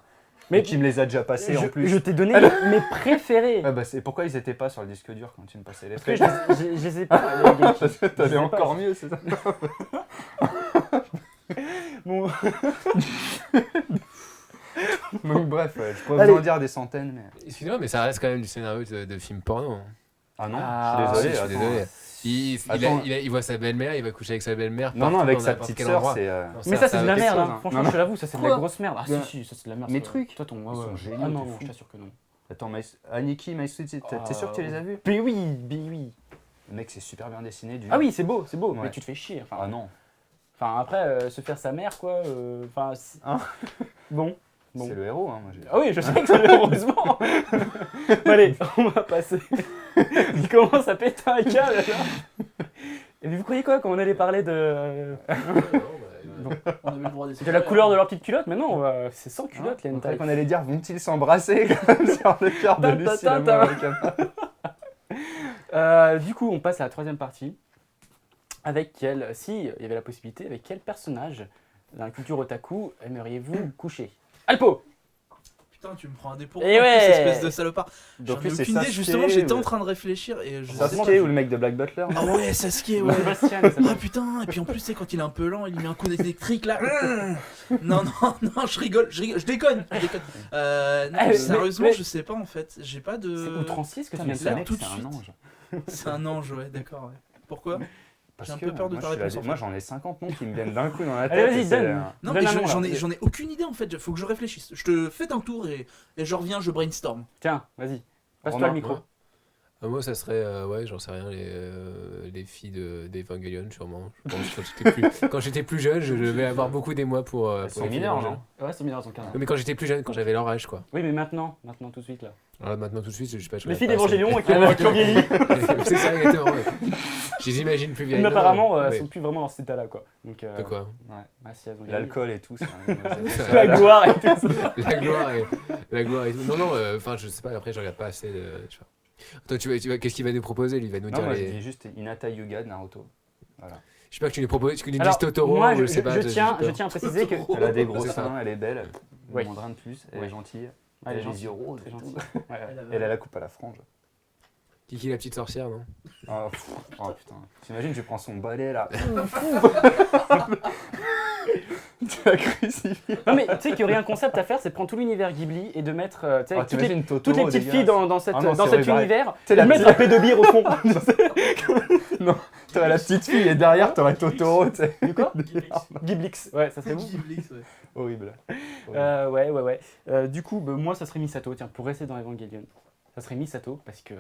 Mais qui me les a déjà passés en plus. Je t'ai donné mes préférés. Ouais, bah c'est pourquoi ils étaient pas sur le disque dur quand tu me passais les Parce que faits. je les ai pas. Les Genki. Parce que t'avais encore mieux, c'est ça. Bon. Donc bref, je pourrais vous en dire des centaines, mais... Excusez-moi, mais ça reste quand même du scénario de film porno. Hein. Ah non, Ah, je suis Je suis désolé. désolé. Il voit sa belle-mère, il va coucher avec sa belle-mère. Non, non, partout, avec dans sa n'importe petite quel sœur, endroit. c'est... Non, Mais ça, c'est de la quelque merde. chose, Hein. hein. Franchement, Non, je te l'avoue, ça, c'est de la Quoi grosse merde. Ah, Bien. si, ça, c'est de la merde. Mes ça. trucs. Toi, ton. Ils sont géniaux, Ah non, t'es fou. je t'assure que non. Attends, Aniki, My Sweet Tea, t'es sûr que tu les as vus? Mais oui. Le mec, c'est super bien dessiné. Ah oui, c'est beau. Ouais. Mais tu te fais chier. Enfin, Ah non. Enfin, après, se faire sa mère, quoi. Enfin, Hein bon. C'est le héros, hein. Moi, Ah oui, je sais que c'est heureusement. Bon, allez, on va passer. Il commence à péter un câble là. Et vous croyez quoi quand on allait parler de On avait le droit d'essayer. de la couleur de leur petite culotte? Mais non, c'est sans culotte les On hentai. croyait qu'on allait dire vont-ils s'embrasser comme sur le cœur de Lucie l'amour avec Du coup, on passe à la troisième partie. Avec quel, si il y avait la possibilité, avec quel personnage dans la culture otaku aimeriez-vous coucher? Alpo! Putain, tu me prends un dépourvu, Et ouais. espèce de salopard. J'en Donc ai lui, c'est aucune idée, Sasuke, justement, j'étais en train de réfléchir et je sais Sasuke pas. ou le mec de Black Butler? Ah ouais, Sasuke, ouais. Sébastien, il s'appelle. Ah putain, et puis en plus, c'est quand il est un peu lent, il lui met un coup d'électrique là. Non, je rigole, je déconne. Non, mais- sérieusement, mais- je sais pas en fait. J'ai pas de. C'est outrancier ce que tu Putain, viens mais de ce faire. là, mec, tout de c'est un suite. ange. C'est un ange, ouais, d'accord. Ouais. Pourquoi? Parce J'ai un que peu peur de moi, ta je suis réponse, là- en Moi, fait. j'en ai 50 noms qui me viennent d'un coup dans la tête. Allez, vas-y, et c'est, donne. Non, Donne mais un nom, là. j'en ai aucune idée en fait. Faut que je réfléchisse. Je te fais un tour et je reviens, je brainstorm. Tiens, vas-y. Passe-toi Romain, le micro. Moi, ça serait, ouais, j'en sais rien, les filles d'Evangelion, sûrement. Je pense que quand j'étais plus jeune, je devais avoir beaucoup d'émoi pour. Elles pour sont les filles mineures, d'Evangelion. non? Ouais, c'est bien dans ton 15 ans. Oui, mais quand j'étais plus jeune, quand j'avais leur âge, quoi. Oui, mais maintenant tout de suite là. Alors maintenant, tout de suite, je sais pas. je Les regarde filles pas assez. d'Evangélion qui ont vieilli. C'est ça, exactement. Ouais. Je les imagine plus vieilles. Mais apparemment, non, elles mais- sont plus vraiment dans cet état-là quoi. Donc, De quoi? Ouais, ah, si, elles ont vieilli. L'alcool et tout. La gloire et tout ça. La gloire et tout. Non, enfin, je sais pas, après, je regarde pas assez de. Je sais pas. Toi, qu'est-ce qu'il va nous proposer? Lui, il va nous Non, dire moi, je les. dis juste Hinata Yuga de Naruto. Voilà. Je sais pas que tu nous proposes, que tu nous Alors, dises Totoro, moi, ou je sais pas. je tiens à préciser que. Elle a des gros C'est ça. seins, elle est belle, elle Oui. demande rien de plus, elle Oui. est gentille, Ouais, elle a elle est les yeux roses. Très et tout. gentil. Ouais, ouais. Elle a la coupe à la frange. Kiki la petite sorcière, non? Oh, oh putain, t'imagines, tu prends son balai là. Tu la crucifies. Non mais tu sais qu'il y aurait un concept à faire, c'est de prendre tout l'univers Ghibli et de mettre tu sais, Oh, t'imagines Totoro, toutes les petites filles dans cet Ah non, c'est horrible, univers, C'est et la mettre petite- un pédobire au fond. Non, t'aurais la petite fille et derrière t'aurais Totoro, tu sais. Du quoi? Ghiblix. Ouais, ça serait bon. Horrible. Ouais. Du coup, moi ça serait Misato, tiens, pour rester dans Evangelion. Ça serait Misato parce que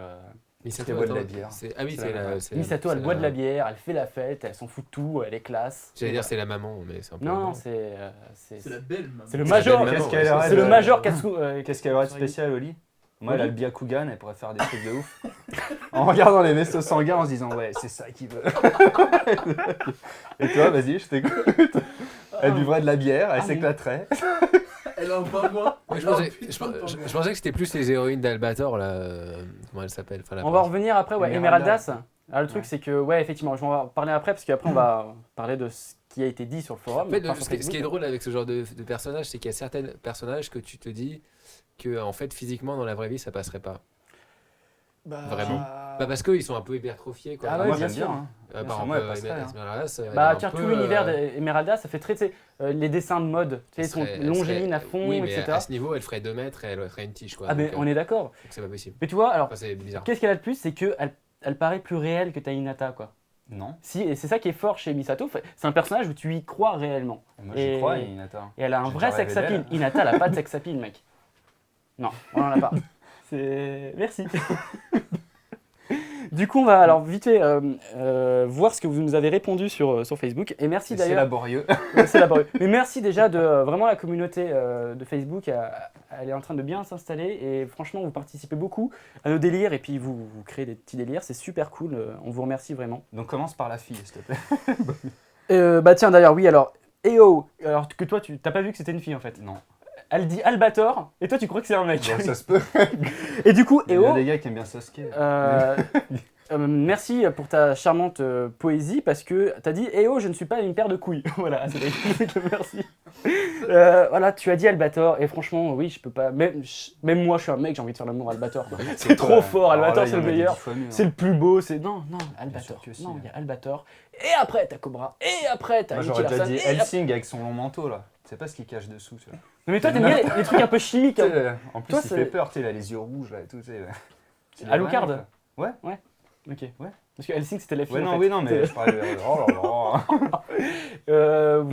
Misato, Elle boit de la attends, bière. Ah oui, c'est la. Misato, elle boit de la bière, elle fait la fête, elle s'en fout de tout, elle est classe. J'allais dire c'est la maman, mais c'est un peu. Non, C'est la belle maman. c'est le C'est major. la belle maman, Qu'est-ce qu'elle aurait C'est le de- major Katsu. Qu'est-ce qu'elle aurait de spécial, Oli? Moi, elle a le Byakugan, elle pourrait faire des trucs de ouf. En regardant les vaisseaux sanguins, en se disant, ouais, c'est ça qu'il veut. Et toi, vas-y, je t'écoute. Elle buvrait de la bière, elle s'éclaterait. Elle a un pas moins. Ouais, je pensais que c'était plus les héroïnes d'Albator, là. Comment elle s'appelle? Enfin, la On va prince. revenir après, ouais, Esmeralda. Emeraldas. Alors, le truc, Ouais. c'est que, ouais, effectivement, je vais en parler après, parce qu'après, on va parler de ce qui a été dit sur le forum. En fait, enfin, sur ce qui est Facebook. drôle avec ce genre de personnages, c'est qu'il y a certains personnages que tu te dis que, en fait, physiquement, dans la vraie vie, ça passerait pas. Vraiment. Bah, parce qu'ils sont un peu hypertrophiés, quoi. Ah ouais, Moi, bien j'aime sûr. bien. Hein. Par sûr, exemple, moi, elle passerait, hein. Esmeraldas, elle est Bah, un tiens, peu, tout l'univers d'Emeralda, ça fait très, tu sais, les dessins de mode, tu sais, son longéline à fond, oui, mais etc. à ce niveau, elle ferait 2 mètres et elle ferait une tige, quoi. Ah, mais Donc, on est d'accord. donc c'est pas possible. Mais tu vois, alors, Enfin, c'est bizarre. qu'est-ce qu'elle a de plus, c'est qu'elle elle paraît plus réelle que ta Hinata, quoi. Non. Si, et c'est ça qui est fort chez Misato, c'est un personnage où tu y crois réellement. Moi, Et- j'y crois, Hinata. Et elle a un J'ai vrai déjà rêvé sex appeal. d'elle. Hinata, elle a pas de sex appeal, mec. Non, on en a pas. C'est... Merci. Du coup, on va alors vite fait voir ce que vous nous avez répondu sur Facebook. Et merci C'est d'ailleurs. laborieux. C'est laborieux. Mais merci déjà de vraiment la communauté de Facebook. Elle est en train de bien s'installer. Et franchement, vous participez beaucoup à nos délires. Et puis, vous créez des petits délires. C'est super cool. On vous remercie vraiment. Donc commence par la fille, s'il te plaît. Bah tiens, d'ailleurs, oui, alors. EO, alors que toi, tu t'as pas vu que c'était une fille en fait. Non. Elle dit Albator, et toi, tu crois que c'est un mec. Bon, ça se peut. Et du coup, Il y a EO. des gars qui aiment bien Sasuke. merci pour ta charmante poésie parce que t'as dit eh oh je ne suis pas une paire de couilles. Voilà, merci. Voilà, tu as dit Albator et franchement oui je peux pas même moi je suis un mec j'ai envie de faire l'amour à Albator. C'est trop fort, Albator c'est le meilleur, c'est le plus beau, c'est non Albator. Non il y a Albator et après t'as Cobra et après t'as. Moi j'aurais déjà dit Helsing avec son long manteau là. C'est pas ce qu'il cache dessous. Tu vois. Mais toi t'aimes bien les trucs un peu chimiques. Hein. En plus toi, il fait peur, tu sais, il a les yeux rouges là et tout. Alucard. Ouais. Ok. Ouais. Parce que Helsing c'était la fille. Ouais, en fait. oui, non, mais je parlais. Oh là là.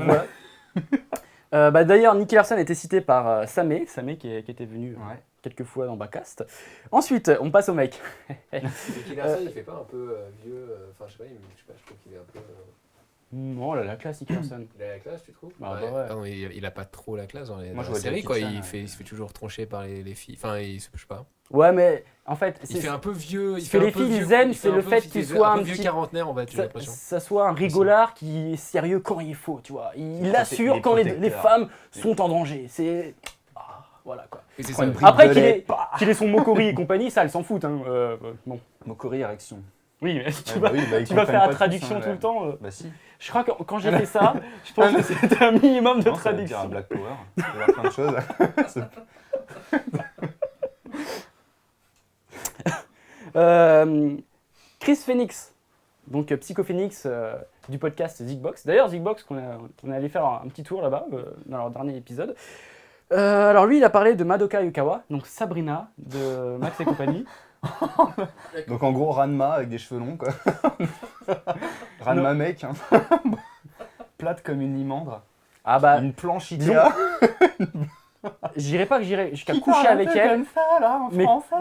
Voilà. D'ailleurs, Nicky Larson a été cité par Samé qui était venu quelques fois dans Backcast. Ensuite, on passe au mec. Nicky Larson, il fait pas un peu vieux. Enfin, je sais pas, je trouve qu'il est un peu. Non, il a la classe, Nicky Larson. Il a la classe, tu trouves? Ouais. Non, il a pas trop la classe dans Moi, la série, quoi. Il se fait toujours troncher par les filles. Enfin, je sais pas. Ouais, mais en fait, il fait un peu vieux. Ce que les filles ils aiment, c'est le fait qu'il soit un vieux petit quarantenaire, en fait, j'ai l'impression. Ça soit un rigolard qui est sérieux quand il faut, tu vois. Il assure quand les femmes sont en danger. C'est voilà quoi. Après qu'il ait son Mokori et compagnie, ça, elle s'en fout. Hein. Bon. Mokori érection. Oui, mais tu vas faire la traduction tout le temps. Bah si. Je crois que quand j'ai fait ça, je pense que c'était un minimum de traduction. Ça veut dire Black Power, ça veut dire plein de choses. Chris Phoenix, donc Psycho Phoenix du podcast Zigbox. D'ailleurs, Zigbox, qu'on est allé faire un petit tour là-bas dans leur dernier épisode. Alors lui, il a parlé de Madoka Yukawa, donc Sabrina de Max et compagnie. Donc en gros, Ranma avec des cheveux longs, quoi. Ranma mec, hein. Plate comme une limandre. Ah bah, une planche Ikea. J'irai pas que j'irai jusqu'à coucher avec elle. Ça, là,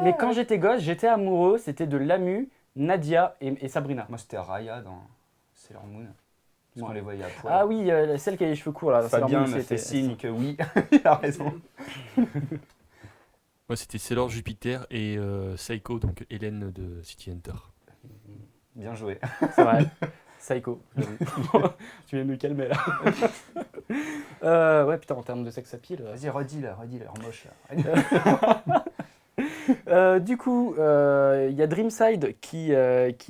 mais quand j'étais gosse, j'étais amoureux, c'était de Lamu, Nadia et Sabrina. Moi c'était Raya dans Sailor Moon. Parce qu'on les voyait à poil. Ah oui, celle qui a les cheveux courts là. Fabien me fait signe que oui, il a raison. Moi c'était Sailor Jupiter et Psycho, donc Hélène de City Hunter. Bien joué. C'est vrai. Psycho. Tu viens de me calmer là. Ouais putain en termes de sex appeal. Vas-y redis là, moche là. Du coup, il y a Dreamside qui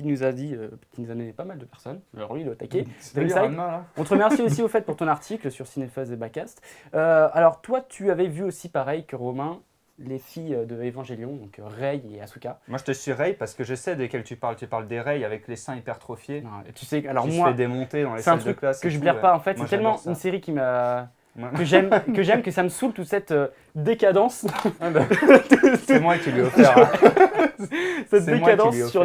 nous a dit, qui nous a donné pas mal de personnes. Alors lui, il est au taquet. Dreamside, on te remercie aussi au fait pour ton article sur Cinéphase et Backcast. Alors toi, tu avais vu aussi pareil que Romain, les filles de Evangelion, donc Rei et Asuka. Moi, je te suis Rei parce que je sais desquelles tu parles. Tu parles des Rei avec les seins hypertrophiés. Non, tu sais, alors qui moi, se fait démonter dans les salles de classe. Que je blaire pas en fait. Moi, c'est tellement une série qui m'a que j'aime que ça me saoule toute cette décadence. C'est moi qui lui ai offert. Cette décadence sur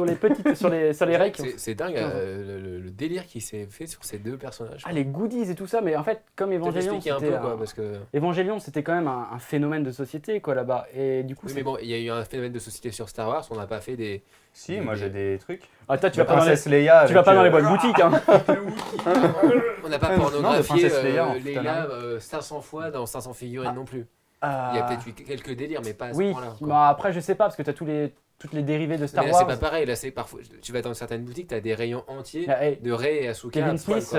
les petites sur les Rei. C'est dingue le délire qui s'est fait sur ces deux personnages. Ah les goodies et tout ça, mais en fait comme Evangelion, Evangelion c'était quand même un phénomène de société quoi là-bas et du coup. Oui mais bon il y a eu un phénomène de société sur Star Wars, on n'a pas fait des. Si moi j'ai des trucs. Ah toi tu vas pas dans les boîtes boutiques hein. On n'a pas pornographié Leia 500 fois dans 500 figurines non plus. Il y a peut-être eu quelques délires mais pas à ce point-là. Oui, bah après je sais pas parce que t'as toutes les dérivés de Star là, Wars. C'est pas pareil, là c'est parfois tu vas dans certaines boutiques, t'as des rayons entiers de Rey et Asuka. Kevin Smith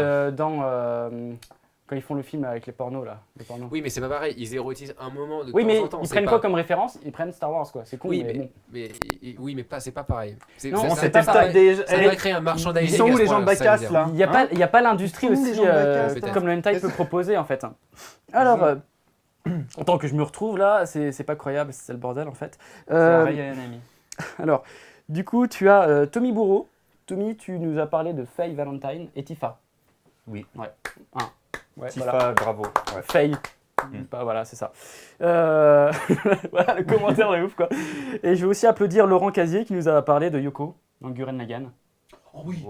quand ils font le film avec les pornos là, les pornos. Oui, mais c'est pas pareil, ils érotisent un moment de temps en temps. Ils prennent quoi comme référence? Ils prennent Star Wars quoi, c'est con. Oui, mais c'est pas pareil. Non, c'était le stade des. Ça va créer un merchandising. Ils sont où les gens de Backcast là? Il y a pas l'industrie aussi comme le hentai peut proposer en fait. Alors en tant que je me retrouve là, c'est pas croyable, c'est le bordel en fait. Alors, du coup, tu as Tommy Bourreau. Tommy, tu nous as parlé de Faye Valentine et Tifa. Oui. Ouais, Tifa, voilà. bravo. Ouais. Faye. Bah, voilà, c'est ça. Voilà le commentaire de ouf quoi. Et je vais aussi applaudir Laurent Casier qui nous a parlé de Yoko dans Gurren Lagann. Oh oui.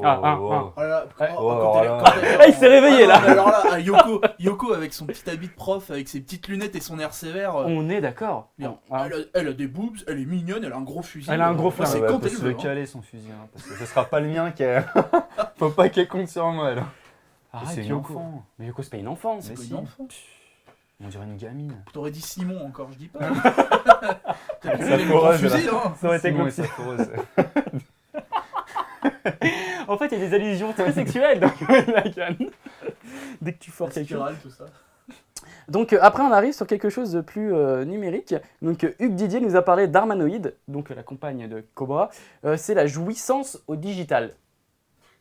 Il s'est réveillé là. Alors là, Yoko avec son petit habit de prof, avec ses petites lunettes et son air sévère. On est d'accord. Elle a des boobs, elle est mignonne, elle a un gros fusil. Elle a un gros flingue. C'est quand elle veut caler son fusil, hein, parce que ce sera pas le mien qui est. Faut pas qu'elle compte sur moi là. C'est une enfant. Mais Yoko c'est pas une enfant. C'est pas une enfant. On dirait une gamine. T'aurais dit Simon encore, je dis pas. Ça foreuse là. Ça aurait été cool. Ça foreuse. En fait, il y a des allusions très sexuelles dans Gurren Lagann. Dès que tu forces quelque chose. Tout ça. Donc après on arrive sur quelque chose de plus numérique. Donc Hugues Didier nous a parlé d'Harmanoid, donc la compagne de Cobra. C'est la jouissance au digital.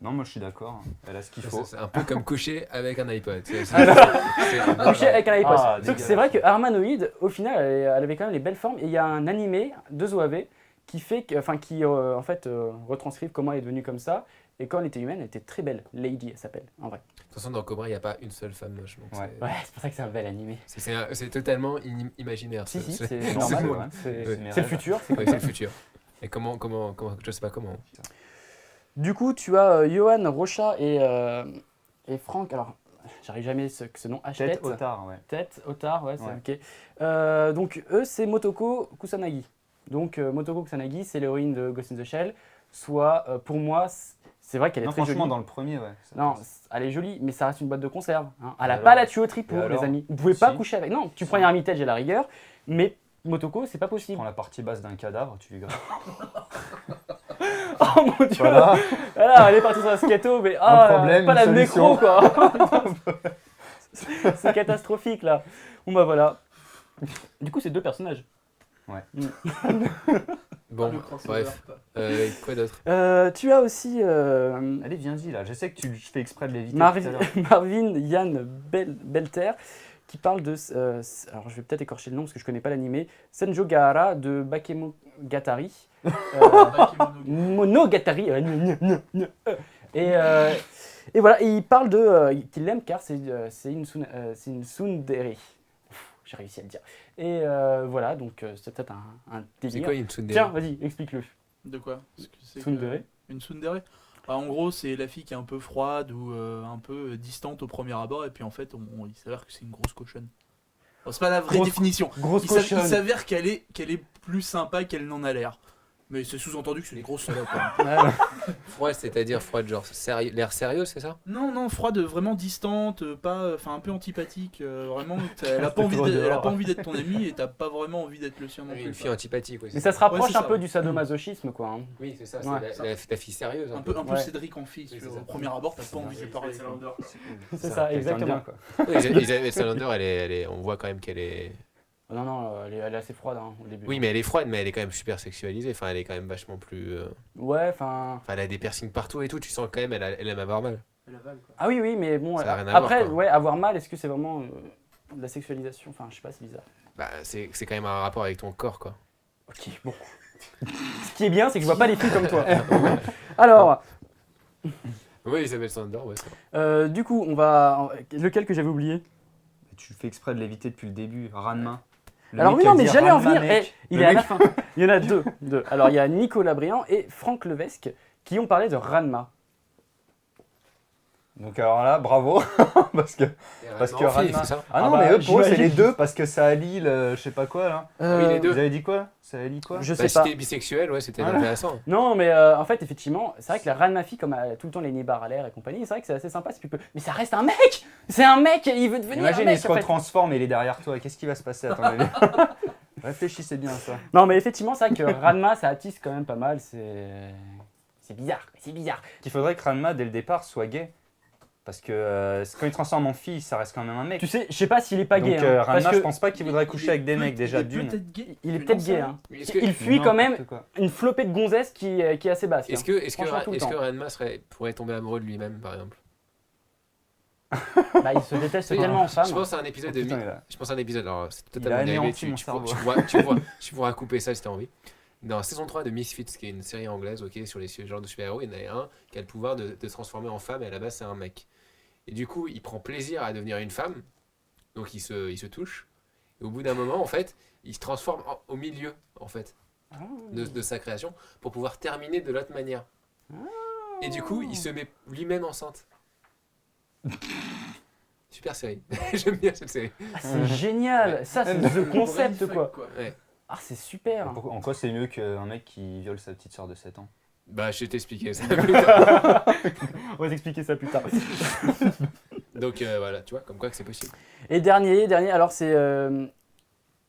Non, moi je suis d'accord. Elle a ce qu'il faut. C'est un peu comme coucher avec un iPod. Coucher avec un iPod. Ah, Sauf que c'est vrai que Harmanoid, au final, elle avait quand même les belles formes. Et il y a un animé de OAV qui fait, en fait retranscrive comment elle est devenue comme ça. Et quand elle était humaine, elle était très belle. Lady, elle s'appelle, en vrai. De toute façon, dans Cobra, il n'y a pas une seule femme moche. Donc Ouais, c'est pour ça que c'est un bel animé. c'est totalement imaginaire. Si, ce- c'est normal. cool, Ouais. hein. C'est le futur. Ouais, c'est le futur. Et comment, je sais pas comment. Du coup, tu as Johan Rocha et Franck. Alors, j'arrive jamais ce nom. Tête Otard, ouais. Tête Otard, ouais, Ouais. c'est ok. Donc, eux, c'est Motoko Kusanagi. Donc, Motoko Kusanagi, c'est l'héroïne de Ghost in the Shell. Soit, pour moi, c'est vrai qu'elle est Non, très franchement, jolie. dans le premier, ouais. ça Non, passe. elle est jolie, mais ça reste une boîte de conserve. Hein. Elle n'a alors pas la tuyauterie pour, Et les alors amis. Vous pouvez pas Si. coucher avec. Non, tu prends une Armitage à la rigueur, mais Motoko, c'est pas Tu possible. prends la partie basse d'un cadavre, tu lui graves. Oh mon dieu! Voilà. Voilà, elle est partie sur un scato, mais problème, pas une la solution. nécro quoi! C'est catastrophique là. Bon bah voilà. Du coup, c'est 2 personnages. Ouais. Bon, Le crossover, bref. quoi. Quoi d'autre? Tu as aussi Allez, viens-y là. Je sais que tu fais exprès de l'éviter. tout à l'heure. Marvin Yann Belter qui parle de. Alors je vais peut-être écorcher le nom parce que je connais pas l'animé. Senjo Gahara de Bakemonogatari. Monogatari. Et voilà, et il parle de qu'il l'aime car c'est une tsundere. J'ai réussi à le dire. Et voilà, donc c'est peut-être un délire. C'est quoi une tsundere? Tiens, vas-y, explique-le. De quoi? Parce que c'est Tsundere. Une tsundere? Bah, en gros, c'est la fille qui est un peu froide ou un peu distante au premier abord, et puis en fait, il s'avère que c'est une grosse cochonne. Bon, c'est pas la vraie définition. Grosse Il cochonne. s'avère qu'elle est plus sympa qu'elle n'en a l'air. Mais c'est sous-entendu que c'est une grosse salope. Hein. Ouais. Froide, c'est-à-dire froide, genre l'air sérieux, c'est ça? Non, froide, vraiment distante, enfin un peu antipathique. Vraiment, elle a pas envie d'être ton amie et t'as pas vraiment envie d'être le sien non plus. Une fille antipathique, ouais. Mais ça se rapproche c'est un ça, peu ouais. du sadomasochisme, quoi. Hein. Oui, c'est ça, Ouais. c'est la fille sérieuse. Un peu Ouais. Cédric en fille. Oui, c'est Au ça. premier abord, t'as pas envie de parler. C'est ça, exactement. Oui, Elisabeth Salander, on voit quand même qu'elle est. Non, elle est assez froide hein, au début. Oui, mais elle est froide, mais elle est quand même super sexualisée. Enfin, elle est quand même vachement plus. Ouais, enfin. Enfin, elle a des piercings partout et tout. Tu sens quand même, elle aime avoir mal. Ah oui, mais bon. Ça a rien à Après, voir, quoi. ouais, avoir mal, est-ce que c'est vraiment de la sexualisation? Enfin, je sais pas, c'est bizarre. Bah, c'est quand même un rapport avec ton corps, quoi. Ok, bon. Ce qui est bien, c'est que je vois pas les filles comme toi. Alors, Oui, Isabelle Salander, ouais, ça. du coup, on va. Lequel que j'avais oublié? Tu fais exprès de l'éviter depuis le début. Ranma. Le Alors mec oui, qui a non, mais dit j'allais en Ranma, venir. mec. Il Le est à mec- la fin. Il y en a deux. Alors, il y a Nicolas Briand et Franck Levesque qui ont parlé de Ranma. Donc alors là, bravo. parce que Ranma. c'est ça. Ah non, bah, mais eux, pour eux, c'est j'imagine. les deux parce que ça allie le. Je sais pas quoi là. Oui, les deux. Vous avez dit quoi? Ça allie quoi? Je Bah, sais si pas. t'es bisexuel, ouais, c'était Voilà. intéressant. Non, mais en fait, effectivement, c'est vrai que la Ranma fille, comme tout le temps les nibards à l'air et compagnie, c'est vrai que c'est assez sympa. Mais ça reste un mec! C'est un mec! Il veut devenir Imagine, un mec! il se en fait. retransforme et il est derrière toi. Qu'est-ce qui va se passer à ton avis? Réfléchissez bien à ça. Non, mais effectivement, c'est vrai que Ranma, ça attise quand même pas mal. C'est bizarre. C'est bizarre. Il faudrait que Ranma, dès le départ, soit gay. Parce que quand il transforme en fille, ça reste quand même un mec. Tu sais, je sais pas s'il est pas Donc gay. Hein, Ranma, parce que je pense pas qu'il voudrait coucher avec des mecs déjà d'une. il est peut-être gay. Hein. Mais est-ce que- Il fuit quand même N'importe quoi. une flopée de gonzesses qui est assez basse. Est-ce hein. que Franchement, tout le temps. Ranma pourrait tomber amoureux de lui-même, par exemple? Bah, il se déteste tellement en femme. Je pense à un épisode de Putain, il a- Je pense à un épisode, alors c'est Il a totalement dérivé, anéanti mon cerveau. tu pourras couper ça si t'as envie. Dans la saison 3 de Misfits, qui est une série anglaise sur les genres de super-héros, il y en a un qui a le pouvoir de se transformer en femme et à la base c'est un mec. Et du coup, il prend plaisir à devenir une femme, donc il se touche. Et au bout d'un moment, en fait, il se transforme au milieu, en fait, de sa création pour pouvoir terminer de l'autre manière. Et du coup, il se met lui-même enceinte. Super série. J'aime bien cette série. Ah, c'est génial. Ça, c'est the concept, quoi. Ouais. Ah, c'est super. En quoi c'est mieux qu'un mec qui viole sa petite soeur de 7 ans? Bah, je vais t'expliquer ça. On va t'expliquer ça plus tard. Donc voilà, tu vois, comme quoi que c'est possible. Et dernier, alors c'est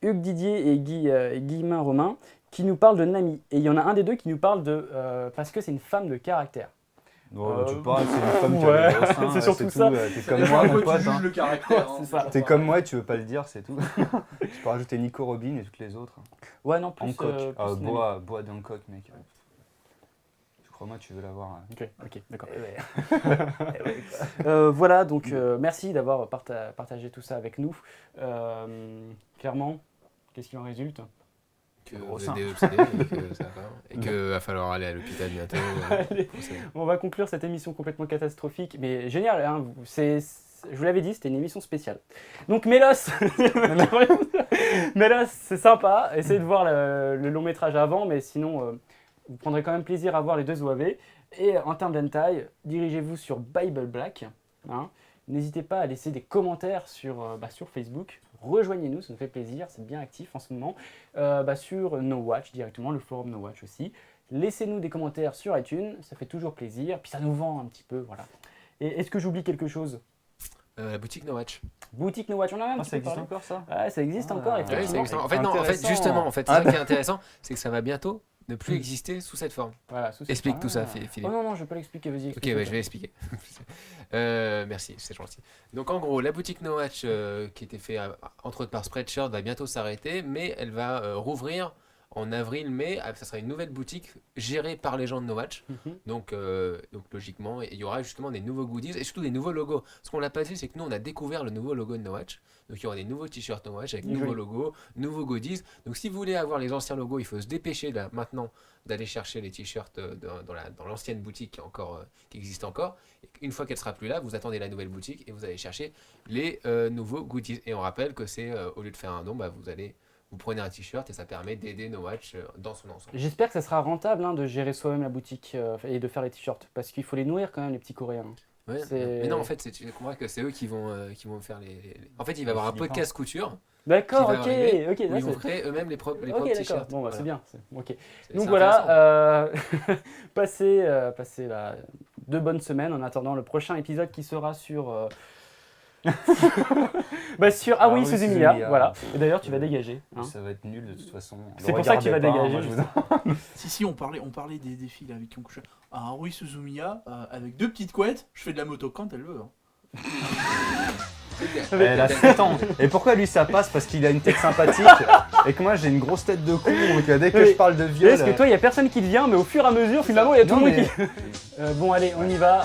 Hugues Didier et Guillemin Romain qui nous parlent de Nami. Et il y en a un des deux qui nous parle de... parce que c'est une femme de caractère. Non, tu parles, c'est une femme qui a ouais, des grosses seins, c'est surtout tout, ça. T'es comme moi, mon pote. Tu juges le caractère. C'est ça. T'es comme moi et tu veux pas le dire, c'est tout. Je peux rajouter Nico Robin et toutes les autres. Ouais, non, plus. Hancock. plus Bois de Hancock, mec. Crois-moi, tu veux l'avoir. Ok, d'accord. Voilà, donc merci d'avoir partagé tout ça avec nous. Clairement, qu'est-ce qu'il en résulte? Que vous êtes des obsédés et que ça va. Et qu'il va falloir aller à l'hôpital bientôt. Allez, on va conclure cette émission complètement catastrophique, mais génial, hein, je vous l'avais dit, c'était une émission spéciale. Donc Mélos, Mélos, c'est sympa, essayez de voir le long métrage avant, mais sinon, vous prendrez quand même plaisir à voir les deux OAV. Et en termes d'hentai, dirigez-vous sur Bible Black. Hein. N'hésitez pas à laisser des commentaires sur Facebook. Rejoignez-nous, ça nous fait plaisir, c'est bien actif en ce moment. Sur No Watch directement, le forum No Watch aussi. Laissez-nous des commentaires sur iTunes, ça fait toujours plaisir, puis ça nous vend un petit peu, voilà. Et est-ce que j'oublie quelque chose? La boutique No Watch. Boutique No Watch, on a un petit ça peu existe parlé. encore ça? Ouais, ça existe encore, Ouais, effectivement. en fait, non, en fait, justement, c'est ça qui est intéressant, c'est que ça va bientôt ne plus exister sous cette forme. Voilà, sous cette Explique forme. tout ça, Philippe. Oh non, je vais pas l'expliquer, vas-y. Ok, je vais expliquer. Merci, c'est gentil. Donc en gros, la boutique No Watch qui était faite entre autres par Spreadshirt va bientôt s'arrêter, mais elle va rouvrir en avril-mai. Ça sera une nouvelle boutique gérée par les gens de No Watch. Donc logiquement, il y aura justement des nouveaux goodies et surtout des nouveaux logos. Ce qu'on l'a pas dit, c'est que nous on a découvert le nouveau logo de No Watch. Donc il y aura des nouveaux t-shirts No Watch avec nouveaux logos, nouveaux goodies. Donc si vous voulez avoir les anciens logos, il faut se dépêcher là, maintenant d'aller chercher les t-shirts dans l'ancienne boutique qui existe encore. Et une fois qu'elle sera plus là, vous attendez la nouvelle boutique et vous allez chercher les nouveaux goodies. Et on rappelle que c'est au lieu de faire un don, vous prenez un t-shirt et ça permet d'aider No Watch dans son ensemble. J'espère que ça sera rentable de gérer soi-même la boutique et de faire les t-shirts, parce qu'il faut les nourrir quand même, les petits Coréens. Ouais, mais non, en fait, tu comprends que c'est eux qui vont faire les... En fait, il va y avoir un podcast couture. D'accord, ok. Où ils vont créer eux-mêmes les propres t-shirts. Bon, voilà. c'est bien. Ok. C'est Donc voilà, passez de bonnes semaines en attendant le prochain épisode qui sera sur... sur Haruhi Suzumiya, voilà. Et d'ailleurs, tu vas dégager. Hein. Ça va être nul de toute façon. C'est pour ça que tu vas dégager. Si, on parlait des filles là, avec qui on couchait. Haruhi Suzumiya, avec 2 petites couettes, je fais de la moto quand elle veut. Hein. Elle a 7 ans. Et pourquoi lui ça passe? Parce qu'il a une tête sympathique et que moi j'ai une grosse tête de con. Donc dès que je parle de viol. Parce que toi, il n'y a personne qui te vient, mais au fur et à mesure, finalement, il y a tout le monde qui. Bon, allez, on y va.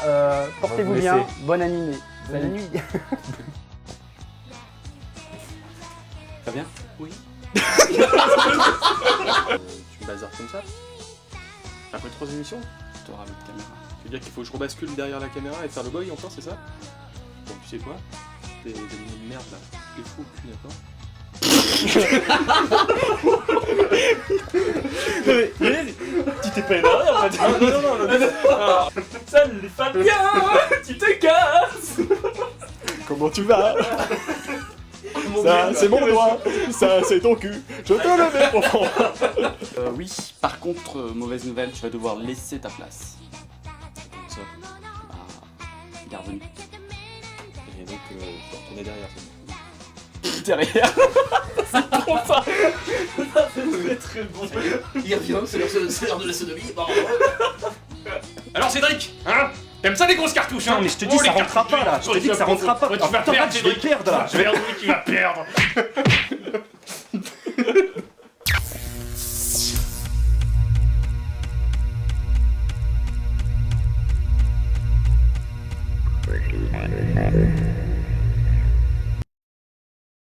Portez-vous bien. Bonne animée. Salut. Nuit. Ça bien? Oui. Tu me bazardes comme ça? Après 3 émissions? T'auras votre caméra. Tu veux dire qu'il faut que je rebascule derrière la caméra et faire le boy encore, c'est ça? Bon, tu sais quoi? Des animés de merde là, je les fous au cul, d'accord? Tu t'es pas énervé en fait? Non. Salut Fabien, tu te casses. Comment tu vas? Ça, c'est mon doigt. Ça, c'est ton cul. Je te le mets profond. Oui, par contre, mauvaise nouvelle, tu vas devoir laisser ta place. Comme ça. Il est revenu. Et donc, je vais retourner derrière. Derrière. C'est trop ça. C'est très bon. Il revient, c'est l'heure de la sodomie. Alors Cédric, hein? T'aimes ça les grosses cartouches, hein? Non mais je te dis ça rentrera pas là. Je te dis que ça rentrera pas. Tu vas perdre, Cédric. Je vais perdre là. Cédric qui va perdre.